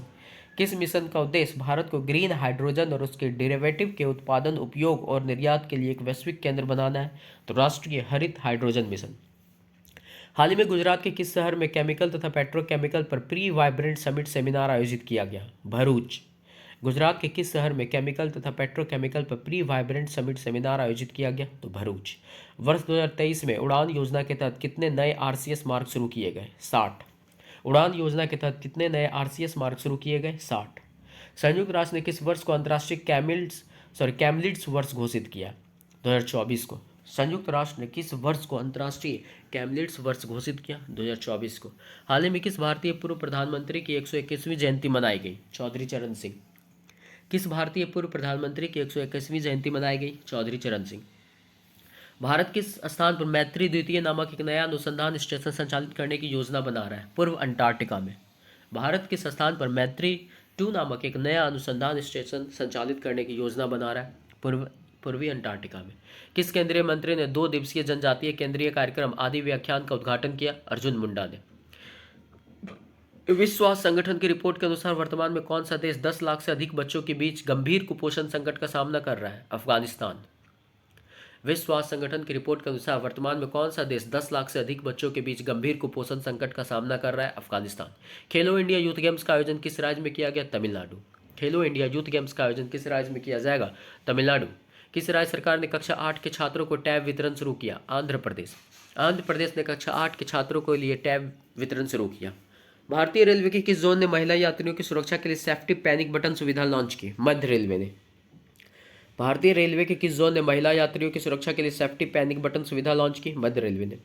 किस मिशन का उद्देश्य भारत को ग्रीन हाइड्रोजन और उसके डेरिवेटिव के उत्पादन, उपयोग और निर्यात के लिए एक वैश्विक केंद्र बनाना है? तो राष्ट्रीय हरित हाइड्रोजन मिशन। हाल ही में गुजरात के किस शहर में केमिकल तथा पेट्रोकेमिकल पर प्री वाइब्रेंट समिट सेमिनार आयोजित किया गया? भरूच। गुजरात के किस शहर में केमिकल तथा पेट्रोकेमिकल पर प्री वाइब्रेंट समिट सेमिनार आयोजित किया गया? तो भरूच। वर्ष 2023 में उड़ान योजना के तहत कितने नए RCS मार्ग शुरू किए गए? 60। उड़ान योजना के तहत कितने नए RCS मार्ग शुरू किए गए? 60। संयुक्त राष्ट्र ने किस वर्ष को अंतर्राष्ट्रीय कैमलिड्स वर्ष घोषित किया? 2024 को। संयुक्त राष्ट्र ने किस वर्ष को अंतर्राष्ट्रीय कैमलिड्स वर्ष घोषित किया? 2024 को। हाल ही में किस भारतीय पूर्व प्रधानमंत्री की 121वीं जयंती मनाई गई? चौधरी चरण सिंह। किस भारतीय पूर्व प्रधानमंत्री की 121वीं जयंती मनाई गई? चौधरी चरण सिंह। भारत किस स्थान पर मैत्री द्वितीय नामक एक नया अनुसंधान स्टेशन संचालित करने की योजना बना रहा है? पूर्व अंटार्कटिका में। भारत किस स्थान पर मैत्री-2 नामक एक नया अनुसंधान स्टेशन संचालित करने की योजना बना रहा है? पूर्वी अंटार्कटिका में। किस केंद्रीय मंत्री ने 2 दिवसीय जनजातीय केंद्रीय कार्यक्रम आदि व्याख्यान का उद्घाटन किया? अर्जुन मुंडा ने। विश्व स्वास्थ्य संगठन की रिपोर्ट के अनुसार वर्तमान में कौन सा देश 10 लाख से अधिक बच्चों के बीच गंभीर कुपोषण संकट का सामना कर रहा है? अफगानिस्तान। विश्व स्वास्थ्य संगठन की रिपोर्ट के अनुसार वर्तमान में कौन सा देश 10 लाख से अधिक बच्चों के बीच गंभीर कुपोषण संकट का सामना कर रहा है? अफगानिस्तान। खेलो इंडिया यूथ गेम्स का आयोजन किस राज्य में किया गया? तमिलनाडु। खेलो इंडिया यूथ गेम्स का आयोजन किस राज्य में किया जाएगा? तमिलनाडु। किस राज्य सरकार ने कक्षा 8 के छात्रों को टैब वितरण शुरू किया? आंध्र प्रदेश। आंध्र प्रदेश ने कक्षा 8 के छात्रों के लिए टैब वितरण शुरू किया। भारतीय रेलवे के किस जोन ने महिला यात्रियों की सुरक्षा के लिए सेफ्टी पैनिक बटन सुविधा लॉन्च की? मध्य रेलवे ने। भारतीय रेलवे के किस जोन ने महिला यात्रियों की सुरक्षा के लिए सेफ्टी पैनिक बटन सुविधा लॉन्च की? मध्य रेलवे ने।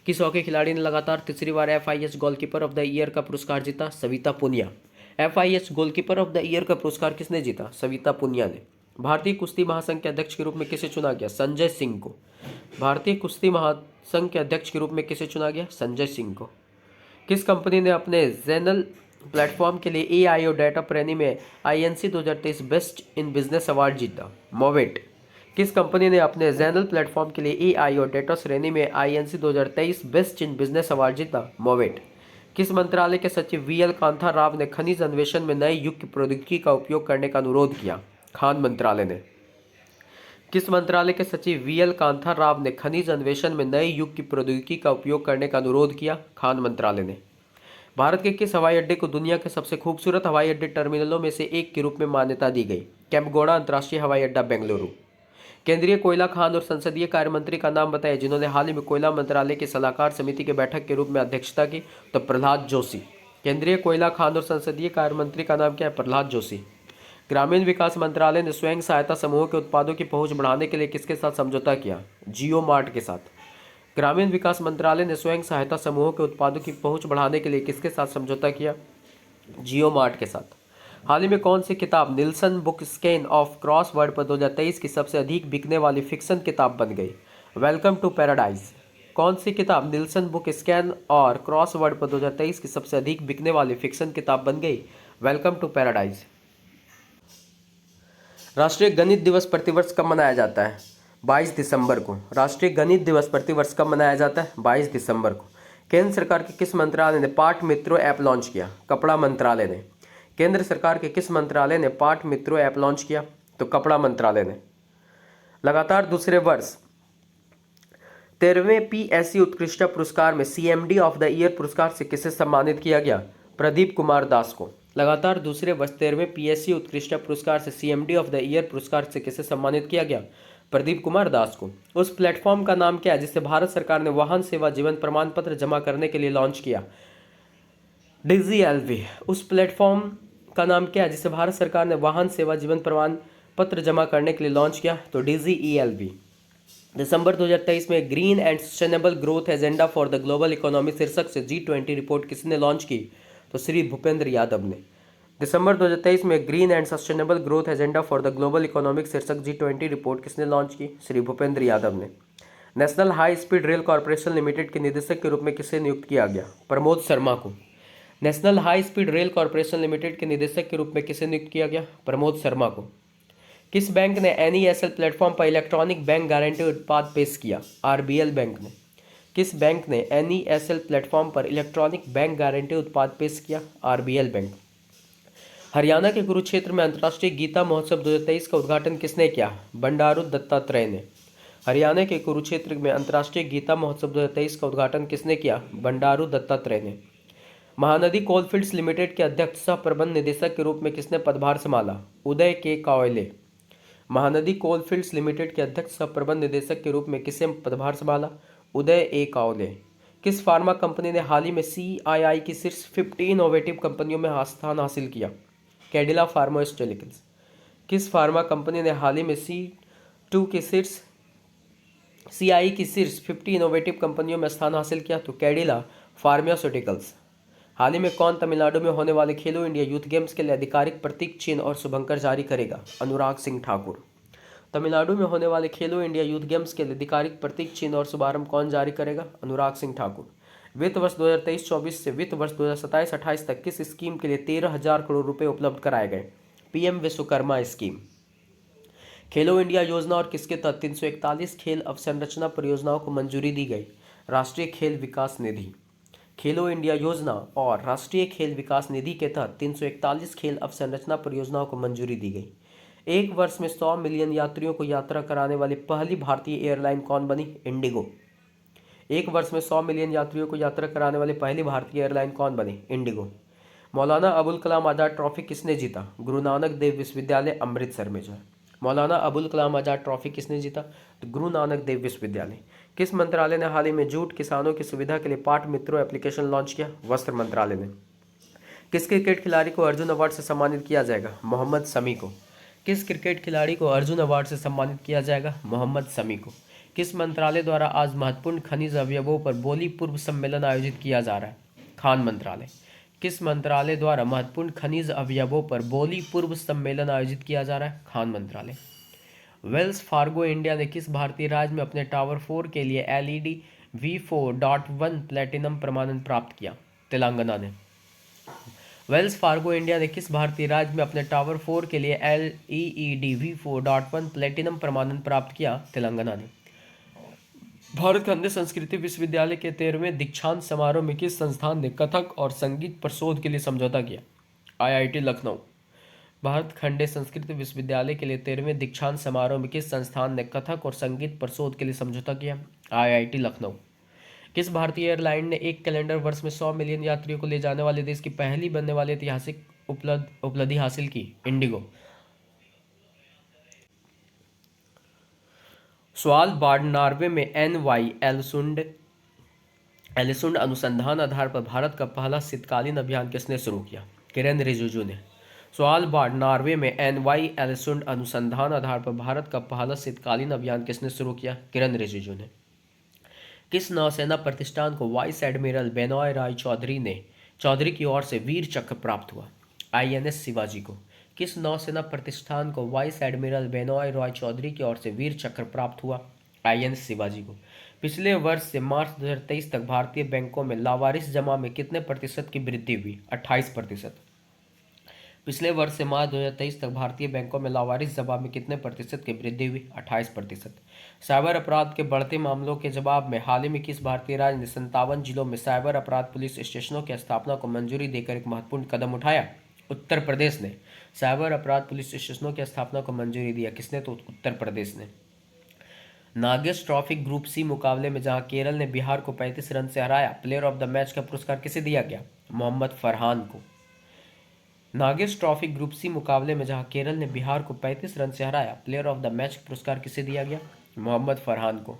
किस हॉकी खिलाड़ी ने लगातार तीसरी बार FIH goalkeeper of the year का पुरस्कार जीता? Savita Punia. FIH goalkeeper of the year का पुरस्कार किसने जीता? सविता पुनिया ने। भारतीय कुश्ती महासंघ के अध्यक्ष के रूप में किसे चुना गया? संजय सिंह को। भारतीय कुश्ती महासंघ के अध्यक्ष के रूप में किसे चुना गया? संजय सिंह को। किस कंपनी ने अपने जेनल प्लेटफॉर्म के लिए AIO डेटा प्रेमी में INC 2023 best in business award जीता? मोवेट। किस कंपनी ने अपने जेनल प्लेटफॉर्म के लिए AIO डेटा श्रेणी में INC 2023 best in business award जीता? मोवेट। किस मंत्रालय के सचिव VL कांथा राव ने खनिज अन्वेषण में नए युग की प्रौद्योगिकी का उपयोग करने का अनुरोध किया? खान मंत्रालय ने। किस मंत्रालय के सचिव VL कांथा राव ने खनिज अन्वेषण में नए युग की प्रौद्योगिकी का उपयोग करने का अनुरोध किया? खान मंत्रालय ने। भारत के किस हवाई अड्डे को दुनिया के सबसे खूबसूरत हवाई अड्डे टर्मिनलों में से एक के रूप में मान्यता दी गई? कैंपगोड़ा अंतर्राष्ट्रीय हवाई अड्डा, बेंगलुरु। केंद्रीय कोयला खान और संसदीय कार्य मंत्री का नाम बताएं जिन्होंने हाल ही में कोयला मंत्रालय की सलाहकार समिति की बैठक के रूप में अध्यक्षता की? तो प्रहलाद जोशी। केंद्रीय कोयला खान और संसदीय कार्य मंत्री का नाम क्या है? प्रहलाद जोशी। ग्रामीण विकास मंत्रालय ने स्वयं सहायता समूहों के उत्पादों की पहुंच बढ़ाने के लिए किसके साथ समझौता किया? जियो मार्ट के साथ। ग्रामीण विकास मंत्रालय ने स्वयं सहायता समूहों के उत्पादों की पहुंच बढ़ाने के लिए किसके साथ समझौता किया? जियो मार्ट के साथ। हाल ही में कौन सी किताब Nielsen book scan of Crossword पर 2023 की सबसे अधिक बिकने वाली फिक्शन किताब बन गई? Welcome to Paradise. कौन सी किताब निल्सन बुक स्कैन और क्रॉसवर्ड पर 2023 की सबसे अधिक बिकने वाली फिक्शन किताब बन गई? Welcome to Paradise. राष्ट्रीय गणित दिवस प्रतिवर्ष कब मनाया जाता है? 22 दिसंबर को। राष्ट्रीय गणित दिवस प्रतिवर्ष कब मनाया जाता है? 22 दिसंबर को। केंद्र सरकार के किस मंत्रालय ने पाठ मित्रों ऐप लॉन्च किया? कपड़ा मंत्रालय ने। केंद्र सरकार के किस मंत्रालय ने पाठ मित्रों ऐप लॉन्च किया? तो कपड़ा मंत्रालय ने। लगातार दूसरे वर्ष 13वें PSC उत्कृष्टता पुरस्कार में CMD ऑफ द ईयर पुरस्कार से किसे सम्मानित किया गया? प्रदीप कुमार दास को। लगातार दूसरे वर्ष 13वें PSC उत्कृष्टता पुरस्कार से CMD ऑफ द ईयर पुरस्कार से किसे सम्मानित किया गया? प्रदीप कुमार दास को। उस प्लेटफॉर्म का नाम क्या है जिसे भारत सरकार ने वाहन सेवा जीवन प्रमाण पत्र जमा करने के लिए लॉन्च किया? DigiLV। उस प्लेटफॉर्म का नाम क्या है जिसे भारत सरकार ने वाहन सेवा जीवन प्रमाण पत्र जमा करने के लिए लॉन्च किया? तो DigiELV। दिसंबर 2023 में green and sustainable growth agenda for the global economy शीर्षक से G20 रिपोर्ट किसने लॉन्च की? तो श्री भूपेंद्र यादव ने। दिसंबर 2023 में green and sustainable growth agenda for the global economic शीर्षक G20 रिपोर्ट किसने लॉन्च की? श्री भूपेंद्र यादव ने। National high speed rail corporation limited के निदेशक के रूप में किसे नियुक्त किया गया? प्रमोद शर्मा को। National high speed rail corporation limited के निदेशक के रूप में किसे नियुक्त किया गया? प्रमोद शर्मा को। किस बैंक ने NESL प्लेटफॉर्म पर इलेक्ट्रॉनिक बैंक गारंटी उत्पाद पेश किया? RBL बैंक ने। किस बैंक ने NESL प्लेटफॉर्म पर इलेक्ट्रॉनिक बैंक गारंटी उत्पाद पेश किया? RBL bank. हरियाणा के कुरुक्षेत्र में अंतर्राष्ट्रीय गीता महोत्सव 2023 का उद्घाटन किसने किया? बंडारू दत्तात्रेय ने। हरियाणा के कुरुक्षेत्र में अंतर्राष्ट्रीय गीता महोत्सव 2023 का उद्घाटन किसने किया? बंडारू दत्तात्रेय ने। महानदी कोलफील्ड्स लिमिटेड के अध्यक्ष सह प्रबंध निदेशक के रूप में किसने पदभार संभाला? उदय के कावले। महानदी कोलफील्ड्स लिमिटेड के अध्यक्ष सह प्रबंध निदेशक के रूप में किसे पदभार संभाला? उदय ए कावले। किस फार्मा कंपनी ने हाल ही में CII की शीर्ष 50 इनोवेटिव कंपनियों में स्थान हासिल किया? कैडिला फार्मास्यूटिकल्स। किस फार्मा कंपनी ने हाल ही में CII की शीर्ष 50 इनोवेटिव कंपनियों में स्थान हासिल किया? तो कैडिला फार्मास्यूटिकल्स। हाल ही में कौन तमिलनाडु में होने वाले खेलो इंडिया यूथ गेम्स के लिए आधिकारिक प्रतीक चिन्ह और शुभंकर जारी करेगा? अनुराग सिंह ठाकुर। तमिलनाडु में होने वाले खेलो इंडिया यूथ गेम्स के लिए आधिकारिक प्रतीक चिन्ह और शुभारंभ कौन जारी करेगा? अनुराग सिंह ठाकुर। वित्त वर्ष 2023-24 से वित्त वर्ष 2027-28 तक किस स्कीम के लिए 13,000 करोड़ रुपए उपलब्ध कराए गए? PM Vishwakarma scheme. खेलो इंडिया योजना और किसके तहत 341 खेल अवसंरचना परियोजनाओं को मंजूरी दी गई? राष्ट्रीय खेल विकास निधि। खेलो इंडिया योजना और राष्ट्रीय खेल विकास निधि के तहत 341 खेल अवसंरचना परियोजनाओं को मंजूरी दी गई। एक वर्ष में 100 मिलियन यात्रियों को यात्रा कराने वाली पहली भारतीय एयरलाइन कौन बनी? इंडिगो। एक वर्ष में 100 मिलियन यात्रियों को यात्रा कराने वाली पहली भारतीय एयरलाइन कौन बनी? इंडिगो। मौलाना अबुल कलाम आज़ाद ट्रॉफी किसने जीता? गुरु नानक देव विश्वविद्यालय अमृतसर में जो है। मौलाना अबुल कलाम आज़ाद ट्रॉफी किसने जीता? तो गुरु नानक देव विश्वविद्यालय। किस मंत्रालय ने हाल ही में जूट किसानों की सुविधा के लिए पाट मित्रों एप्लीकेशन लॉन्च किया? वस्त्र मंत्रालय ने। किस क्रिकेट खिलाड़ी को अर्जुन अवार्ड से सम्मानित किया जाएगा? मोहम्मद शमी को। किस क्रिकेट खिलाड़ी को अर्जुन अवार्ड से सम्मानित किया जाएगा? मोहम्मद शमी को। किस मंत्रालय द्वारा आज महत्वपूर्ण खनिज अवयवों पर बोली पूर्व सम्मेलन आयोजित किया जा रहा है? खान मंत्रालय। किस मंत्रालय द्वारा महत्वपूर्ण खनिज अवयवों पर बोली पूर्व सम्मेलन आयोजित किया जा रहा है? खान मंत्रालय। वेल्स फार्गो इंडिया ने किस भारतीय राज्य में अपने टावर 4 के लिए LED V4.1 प्लेटिनम प्रमाणन प्राप्त किया? तेलंगाना ने। वेल्स फार्गो इंडिया ने किस भारतीय राज्य में अपने टावर 4 के लिए LED V4.1 प्लेटिनम प्रमाणन प्राप्त किया? तेलंगाना ने। भारत खंड संस्कृति विश्वविद्यालय के 13वें दीक्षांत समारोह में किस संस्थान ने कथक और संगीत पर शोध के लिए समझौता किया? IIT लखनऊ। भारत खंड संस्कृत विश्वविद्यालय के लिए 13वें दीक्षांत समारोह में किस संस्थान ने कथक और संगीत पर शोध के लिए समझौता किया? IIT लखनऊ। किस भारतीय एयरलाइन ने एक कैलेंडर वर्ष में 100 मिलियन यात्रियों को ले जाने वाले देश की पहली बनने वाली ऐतिहासिक उपलब्धि हासिल की? इंडिगो। स्वालबार्ड नॉर्वे में NY एलसुंड अनुसंधान आधार पर भारत का पहला शीतकालीन अभियान किसने शुरू किया? किरेन रिजिजू ने। स्वालबार्ड नॉर्वे में NY एलसुंड अनुसंधान आधार पर भारत का पहला शीतकालीन अभियान किसने शुरू किया? किरेन रिजिजू ने। किस नौसेना प्रतिष्ठान को वाइस एडमिरल बेनॉय राय चौधरी की ओर से वीर चक्र प्राप्त हुआ? INS शिवाजी को। किस नौसेना प्रतिष्ठान को वाइस एडमिरल बेनॉय रॉय चौधरी की ओर से वीर चक्र प्राप्त हुआ? INS शिवाजी को। पिछले वर्ष से मार्च 2023 तक भारतीय बैंकों में लावारिस जमा में कितने प्रतिशत की वृद्धि हुई? 28%। पिछले वर्ष से मार्च 2023 तक भारतीय बैंकों में लावारिस जमा में कितने प्रतिशत की वृद्धि हुई? 28%। साइबर अपराध के बढ़ते मामलों के जवाब में हाल ही में किस भारतीय राज्य ने 57 जिलों में साइबर अपराध पुलिस स्टेशनों की स्थापना को मंजूरी देकर एक महत्वपूर्ण कदम उठाया? उत्तर प्रदेश ने साइबर अपराध पुलिस स्टेशनों की स्थापना को मंजूरी दिया। किसने? तो उत्तर प्रदेश ने। नागेश ट्रॉफी ग्रुप C मुकाबले में जहां केरल ने बिहार को 35 रन से हराया, प्लेयर ऑफ द मैच का पुरस्कार किसे दिया गया? मोहम्मद फरहान को। नागेश ट्रॉफी ग्रुप C मुकाबले में जहां केरल ने बिहार को 35 रन से हराया, प्लेयर ऑफ द मैच पुरस्कार किसे दिया गया? मोहम्मद फरहान को।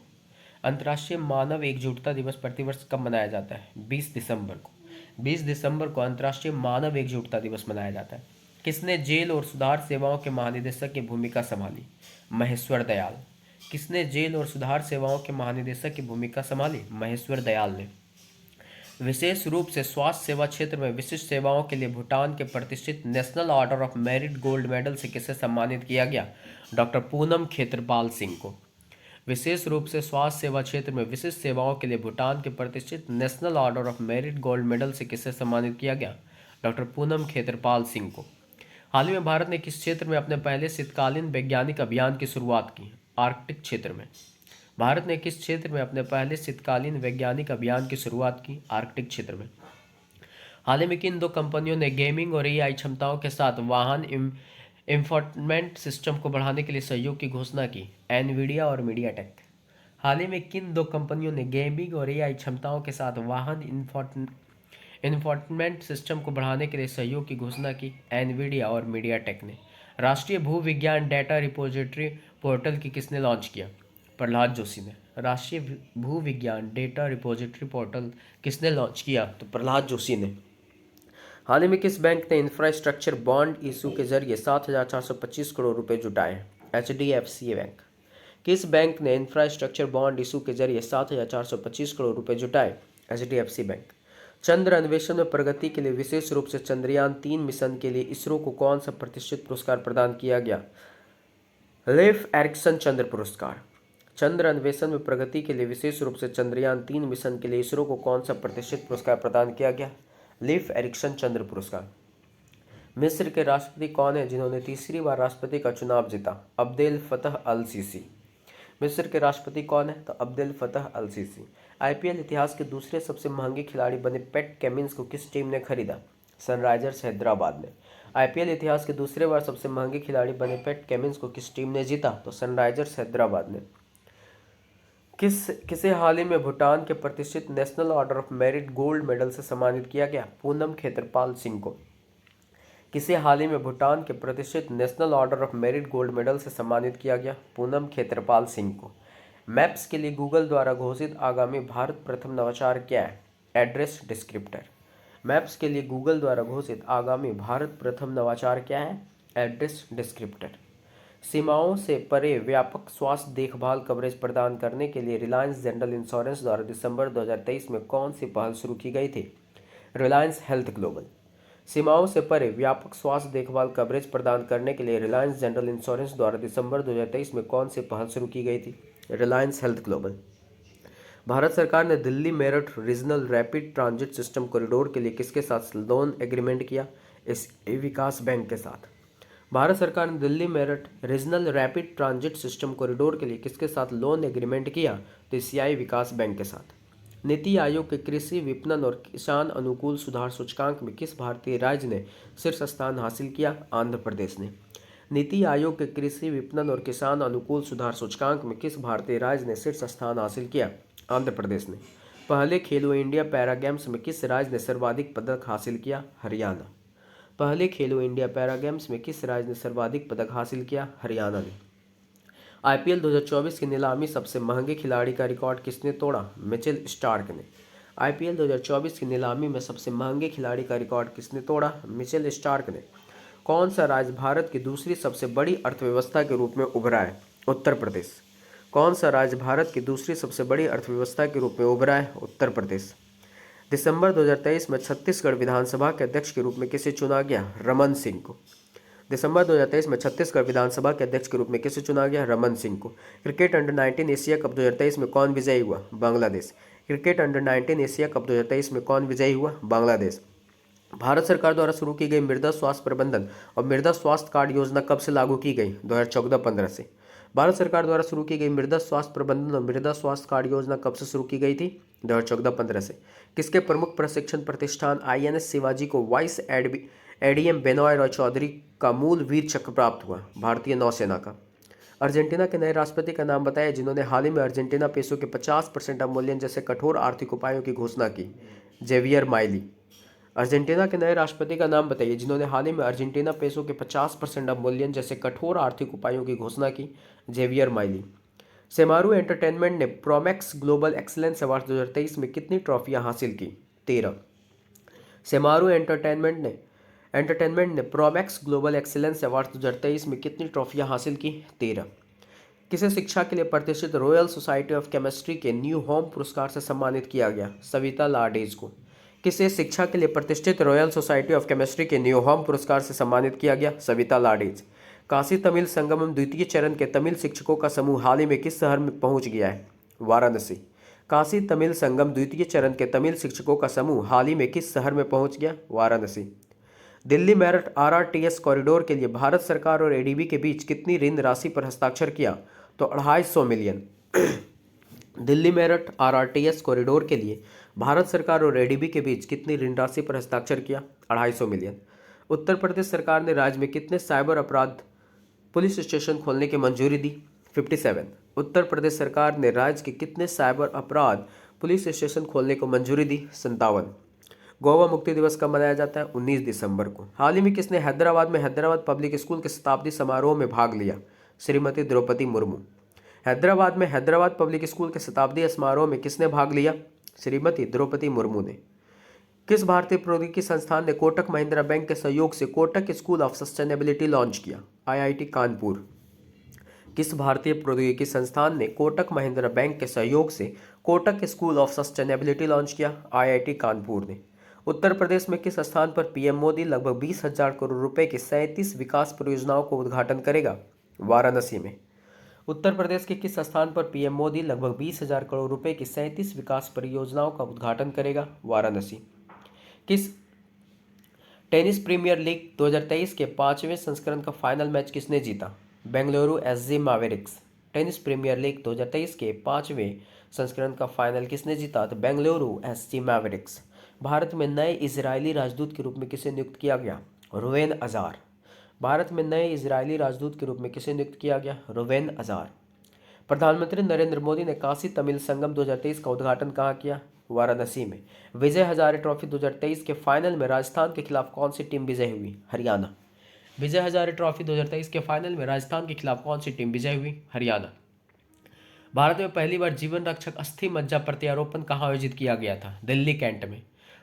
अंतर्राष्ट्रीय मानव एकजुटता दिवस प्रतिवर्ष कब मनाया जाता है? 20 दिसंबर को। 20 दिसंबर को अंतर्राष्ट्रीय मानव एकजुटता दिवस मनाया जाता है। किसने जेल और सुधार सेवाओं के महानिदेशक की भूमिका संभाली? महेश्वर दयाल। किसने जेल और सुधार सेवाओं के महानिदेशक की भूमिका संभाली? महेश्वर दयाल ने। विशेष रूप से स्वास्थ्य सेवा क्षेत्र में विशिष्ट सेवाओं के लिए भूटान के प्रतिष्ठित national order of merit gold medal से किसे सम्मानित किया गया? डॉक्टर पूनम खेत्रपाल सिंह को। विशेष रूप से स्वास्थ्य सेवा क्षेत्र में विशिष्ट सेवाओं के लिए भूटान के प्रतिष्ठित national order of merit gold medal से किसे सम्मानित किया गया? डॉक्टर पूनम खेत्रपाल सिंह को। हाल ही में भारत ने किस क्षेत्र में अपने पहले शीतकालीन वैज्ञानिक अभियान की शुरुआत की? आर्कटिक क्षेत्र में। भारत ने किस क्षेत्र में अपने पहले शीतकालीन वैज्ञानिक अभियान की शुरुआत की? आर्कटिक क्षेत्र में। हाल ही में किन दो कंपनियों ने गेमिंग और AI क्षमताओं के साथ वाहन इंफोटेनमेंट सिस्टम को बढ़ाने के लिए सहयोग की घोषणा की? एनवीडिया और मीडियाटेक। हाल ही में किन दो कंपनियों ने गेमिंग और AI क्षमताओं के साथ वाहन इंफोटेनमेंट सिस्टम को बढ़ाने के लिए सहयोग की घोषणा की? एनवीडिया और मीडियाटेक ने। राष्ट्रीय भूविज्ञान डेटा रिपोजिटरी पोर्टल की किसने लॉन्च किया? प्रहलाद जोशी ने। राष्ट्रीय भूविज्ञान डेटा रिपोजिटरी पोर्टल किसने लॉन्च किया? तो प्रहलाद जोशी ने। हाल ही में किस बैंक ने इंफ्रास्ट्रक्चर बॉन्ड इशू के जरिए 7,425 करोड़ रुपए जुटाए हैं? HDFC bank. किस बैंक ने इंफ्रास्ट्रक्चर बॉन्ड इशू के जरिए 7,425 करोड़ रुपए जुटाए? HDFC bank. चंद्र अन्वेषण में प्रगति के लिए विशेष रूप से चंद्रयान-3 मिशन के लिए इसरो को कौन सा प्रतिष्ठित पुरस्कार प्रदान किया गया? लेफ एरिक्सन चंद्र पुरस्कार। चंद्र अन्वेषण में प्रगति के लिए विशेष रूप से चंद्रयान-3 मिशन के लिए इसरो को कौन सा प्रतिष्ठित पुरस्कार प्रदान किया गया? लीफ एरिक्सन चंद्र पुरस्कार। मिस्र के राष्ट्रपति कौन है जिन्होंने तीसरी बार राष्ट्रपति का चुनाव जीता? अब्देल फतह अल सीसी। मिस्र के राष्ट्रपति कौन है? तो अब्देल फतह अल सीसी। आईपीएल इतिहास के दूसरे सबसे महंगे खिलाड़ी बने पैट कमिंस को किस टीम ने खरीदा? सनराइजर्स हैदराबाद ने। आईपीएल इतिहास के दूसरे बार सबसे महंगे खिलाड़ी बने पैट कमिंस को किस टीम ने जीता? तो सनराइजर्स हैदराबाद ने। किसे हाल ही में भूटान के प्रतिष्ठित national order of merit gold medal से सम्मानित किया गया? पूनम खेत्रपाल सिंह को। किसे हाल ही में भूटान के प्रतिष्ठित national order of merit gold medal से सम्मानित किया गया? पूनम खेत्रपाल सिंह को। मैप्स के लिए गूगल द्वारा घोषित आगामी भारत प्रथम नवाचार क्या है? Address descriptor. मैप्स के लिए गूगल द्वारा घोषित आगामी भारत प्रथम नवाचार क्या है? Address descriptor. सीमाओं से परे व्यापक स्वास्थ्य देखभाल कवरेज प्रदान करने के लिए रिलायंस जनरल इंश्योरेंस द्वारा दिसंबर 2023 में कौन सी पहल शुरू की गई थी? Reliance health global. सीमाओं से परे व्यापक स्वास्थ्य देखभाल कवरेज प्रदान करने के लिए रिलायंस जनरल इंश्योरेंस द्वारा दिसंबर 2023 में कौन सी पहल शुरू की गई थी? Reliance health global. भारत सरकार ने Delhi Meerut regional rapid transit system corridor के लिए किसके साथ लोन एग्रीमेंट किया? एशियाई विकास बैंक के साथ। भारत सरकार ने Delhi Meerut regional rapid transit system corridor के लिए किसके साथ लोन एग्रीमेंट किया? तो एशियाई विकास बैंक के साथ। नीति आयोग के कृषि विपणन और किसान अनुकूल सुधार सूचकांक में किस भारतीय राज्य ने शीर्ष स्थान हासिल किया? आंध्र प्रदेश ने। नीति आयोग के कृषि विपणन और किसान अनुकूल सुधार सूचकांक में किस भारतीय राज्य ने शीर्ष स्थान हासिल किया? आंध्र प्रदेश ने। पहले खेलो इंडिया पैरा गेम्स में किस राज्य ने सर्वाधिक पदक हासिल किया? हरियाणा। पहले खेलो इंडिया पैरा गेम्स में किस राज्य ने सर्वाधिक पदक हासिल किया? हरियाणा ने। आईपीएल 2024 की नीलामी सबसे महंगे खिलाड़ी का रिकॉर्ड किसने तोड़ा? मिचेल स्टार्क ने। आईपीएल 2024 की नीलामी में सबसे महंगे खिलाड़ी का रिकॉर्ड किसने तोड़ा? मिचेल स्टार्क ने। कौन सा राज्य भारत की दूसरी सबसे बड़ी अर्थव्यवस्था के रूप में उभरा है? उत्तर प्रदेश। कौन सा राज्य भारत की दूसरी सबसे बड़ी अर्थव्यवस्था के रूप में उभरा है? उत्तर प्रदेश। दिसंबर 2023 में छत्तीसगढ़ विधानसभा के अध्यक्ष के रूप में किसे चुना गया? रमन सिंह को। दिसंबर 2023 में छत्तीसगढ़ विधानसभा के अध्यक्ष के रूप में किसे चुना गया? रमन सिंह को। क्रिकेट अंडर 19 एशिया कप 2023 में कौन विजयी हुआ? Bangladesh. Cricket under 19 Asia cup 2023 में कौन विजयी हुआ? बांग्लादेश। भारत सरकार द्वारा शुरू की गई मृदा स्वास्थ्य प्रबंधन और मृदा स्वास्थ्य कार्ड योजना कब से लागू की गई? 2014-15 से। भारत सरकार द्वारा शुरू की गई मृदा स्वास्थ्य प्रबंधन और मृदा स्वास्थ्य कार्ड योजना कब से शुरू की गई थी? 2014-15 से। किसके प्रमुख प्रशिक्षण प्रतिष्ठान आईएनएस शिवाजी को वाइस एडीएम बेनॉय रॉय चौधरी का मूल वीर चक्र प्राप्त हुआ? भारतीय नौसेना का। अर्जेंटीना के नए राष्ट्रपति का नाम बताया जिन्होंने हाल ही में अर्जेंटीना पेसो के 50% अवमूल्यन जैसे कठोर आर्थिक उपायों की घोषणा की? Javier Miley. अर्जेंटीना के नए राष्ट्रपति का नाम बताइए जिन्होंने हाल ही में अर्जेंटीना पेसो के 50% अवमूल्यन जैसे कठोर आर्थिक उपायों की घोषणा की? Javier Milei. सेमारू एंटरटेनमेंट ने प्रोमैक्स ग्लोबल एक्सीलेंस अवार्ड 2023 में कितनी ट्रॉफियां हासिल की? 13। सेमारू एंटरटेनमेंट ने प्रोमैक्स ग्लोबल एक्सीलेंस अवार्ड 2023 में कितनी ट्रॉफियां हासिल की? 13। किसे शिक्षा के लिए प्रतिष्ठित रॉयल सोसाइटी ऑफ केमिस्ट्री के न्यू होम पुरस्कार से सम्मानित किया गया? सविता लाडेज को। किसे शिक्षा के लिए प्रतिष्ठित रॉयल सोसाइटी ऑफ केमिस्ट्री के न्यू होम पुरस्कार से सम्मानित किया गया? सविता लाडेज। काशी तमिल संगमम द्वितीय चरण के तमिल शिक्षकों का समूह हाल ही में किस शहर में पहुंच गया है? वाराणसी। काशी तमिल संगम द्वितीय चरण के तमिल शिक्षकों का समूह हाल ही में किस शहर में पहुंच गया? वाराणसी। दिल्ली मेरठ आरआरटीएस कॉरिडोर के लिए भारत सरकार और एडीबी के बीच कितनी ऋण राशि पर हस्ताक्षर किया? तो 250 million. Delhi Meerut RRTS corridor के लिए भारत सरकार और एडीबी के बीच कितनी ऋण राशि पर हस्ताक्षर किया? 250 मिलियन। उत्तर प्रदेश सरकार ने राज्य में कितने साइबर अपराध पुलिस स्टेशन खोलने की मंजूरी दी? 57। उत्तर प्रदेश सरकार ने राज्य के कितने साइबर अपराध पुलिस स्टेशन खोलने को मंजूरी दी? 57। गोवा मुक्ति दिवस कब मनाया जाता है? 19 दिसंबर को। हाल ही में किसने हैदराबाद में हैदराबाद पब्लिक स्कूल के शताब्दी समारोह में भाग लिया? श्रीमती द्रौपदी मुर्मू। हैदराबाद में हैदराबाद पब्लिक स्कूल के शताब्दी समारोह में किसने भाग लिया? श्रीमती द्रौपदी मुर्मू ने। किस भारतीय प्रौद्योगिकी संस्थान ने कोटक महिंद्रा बैंक के सहयोग से Kotak school of sustainability launch किया? आईआईटी कानपुर। किस भारतीय प्रौद्योगिकी संस्थान ने कोटक महिंद्रा बैंक के सहयोग से Kotak school of sustainability launch किया? आईआईटी कानपुर ने। उत्तर प्रदेश में किस स्थान पर पीएम मोदी लगभग 20,000 करोड़ रुपए की 37 विकास परियोजनाओं को उद्घाटन करेगा? वाराणसी में। उत्तर प्रदेश के किस स्थान पर पीएम मोदी लगभग 20,000 करोड़ रुपए की 37 विकास परियोजनाओं का उद्घाटन करेगा? वाराणसी। किस टेनिस प्रीमियर लीग 2023 के 5वें संस्करण का फाइनल मैच किसने जीता? Bengaluru SG Mavericks. Tennis premiere league 2023 के 5वें संस्करण का फाइनल किसने जीता? तो बेंगलुरु एसजी मैवरिक्स। भारत में नए इजरायली राजदूत के रूप में किसे नियुक्त किया गया? रुवेन अजार। भारत में नए इजरायली राजदूत के रूप में किसे नियुक्त किया गया? रुवेन अजार। प्रधानमंत्री नरेंद्र मोदी ने काशी तमिल संगम 2023 का उद्घाटन कहाँ किया? वाराणसी में। विजय हजारे ट्रॉफी 2023 के फाइनल में राजस्थान के खिलाफ कौन सी टीम विजय हुई? हरियाणा। विजय हजारे ट्रॉफी 2023 के फाइनल में राजस्थान के खिलाफ कौन सी टीम विजय हुई? हरियाणा। भारत में पहली बार जीवन रक्षक अस्थि मज्जा प्रत्यारोपण कहाँ आयोजित किया गया था? दिल्ली कैंट में।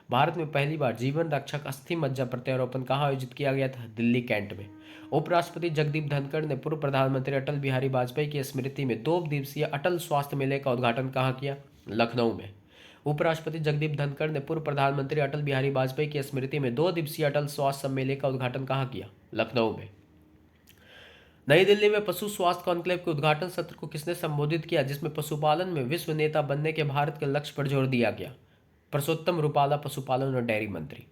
भारत में पहली बार जीवन रक्षक अस्थि मज्जा प्रत्यारोपण कहाँ आयोजित किया गया था? दिल्ली कैंट में। उपराष्ट्रपति जगदीप धनखड़ ने पूर्व प्रधानमंत्री अटल बिहारी वाजपेयी की स्मृति में 2 दिवसीय अटल स्वास्थ्य मेले का उद्घाटन कहाँ किया? लखनऊ में। उपराष्ट्रपति जगदीप धनखड़ ने पूर्व प्रधानमंत्री अटल बिहारी वाजपेयी की स्मृति में 2 दिवसीय अटल स्वास्थ्य मेले का उद्घाटन कहाँ किया? लखनऊ में। नई दिल्ली में पशु स्वास्थ्य कॉन्क्लेव के उद्घाटन सत्र को किसने संबोधित किया, जिसमें पशुपालन में विश्व नेता बनने के भारत के लक्ष्य पर जोर दिया गया? परसोत्तम रूपाला, पशुपालन और डेयरी मंत्री।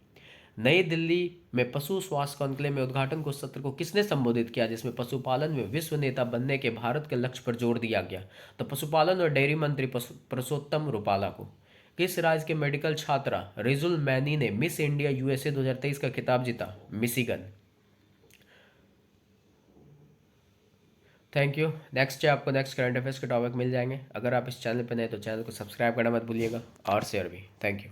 नई दिल्ली में पशु स्वास्थ्य कॉन्क्लेव में उद्घाटन को सत्र को किसने संबोधित किया, जिसमें पशुपालन में विश्व नेता बनने के भारत के लक्ष्य पर जोर दिया गया? तो पशुपालन और डेयरी मंत्री परसोत्तम रूपाला को। किस राज्य के मेडिकल छात्रा रिजुल मैनी ने मिस इंडिया यूएसए 2023 का खिताब जीता? मिशिगन। Thank you. नेक्स्ट है आपको नेक्स्ट करंट अफेयर्स के टॉपिक मिल जाएंगे। अगर आप इस चैनल पर नए तो चैनल को सब्सक्राइब करना मत भूलिएगा और शेयर भी। Thank you.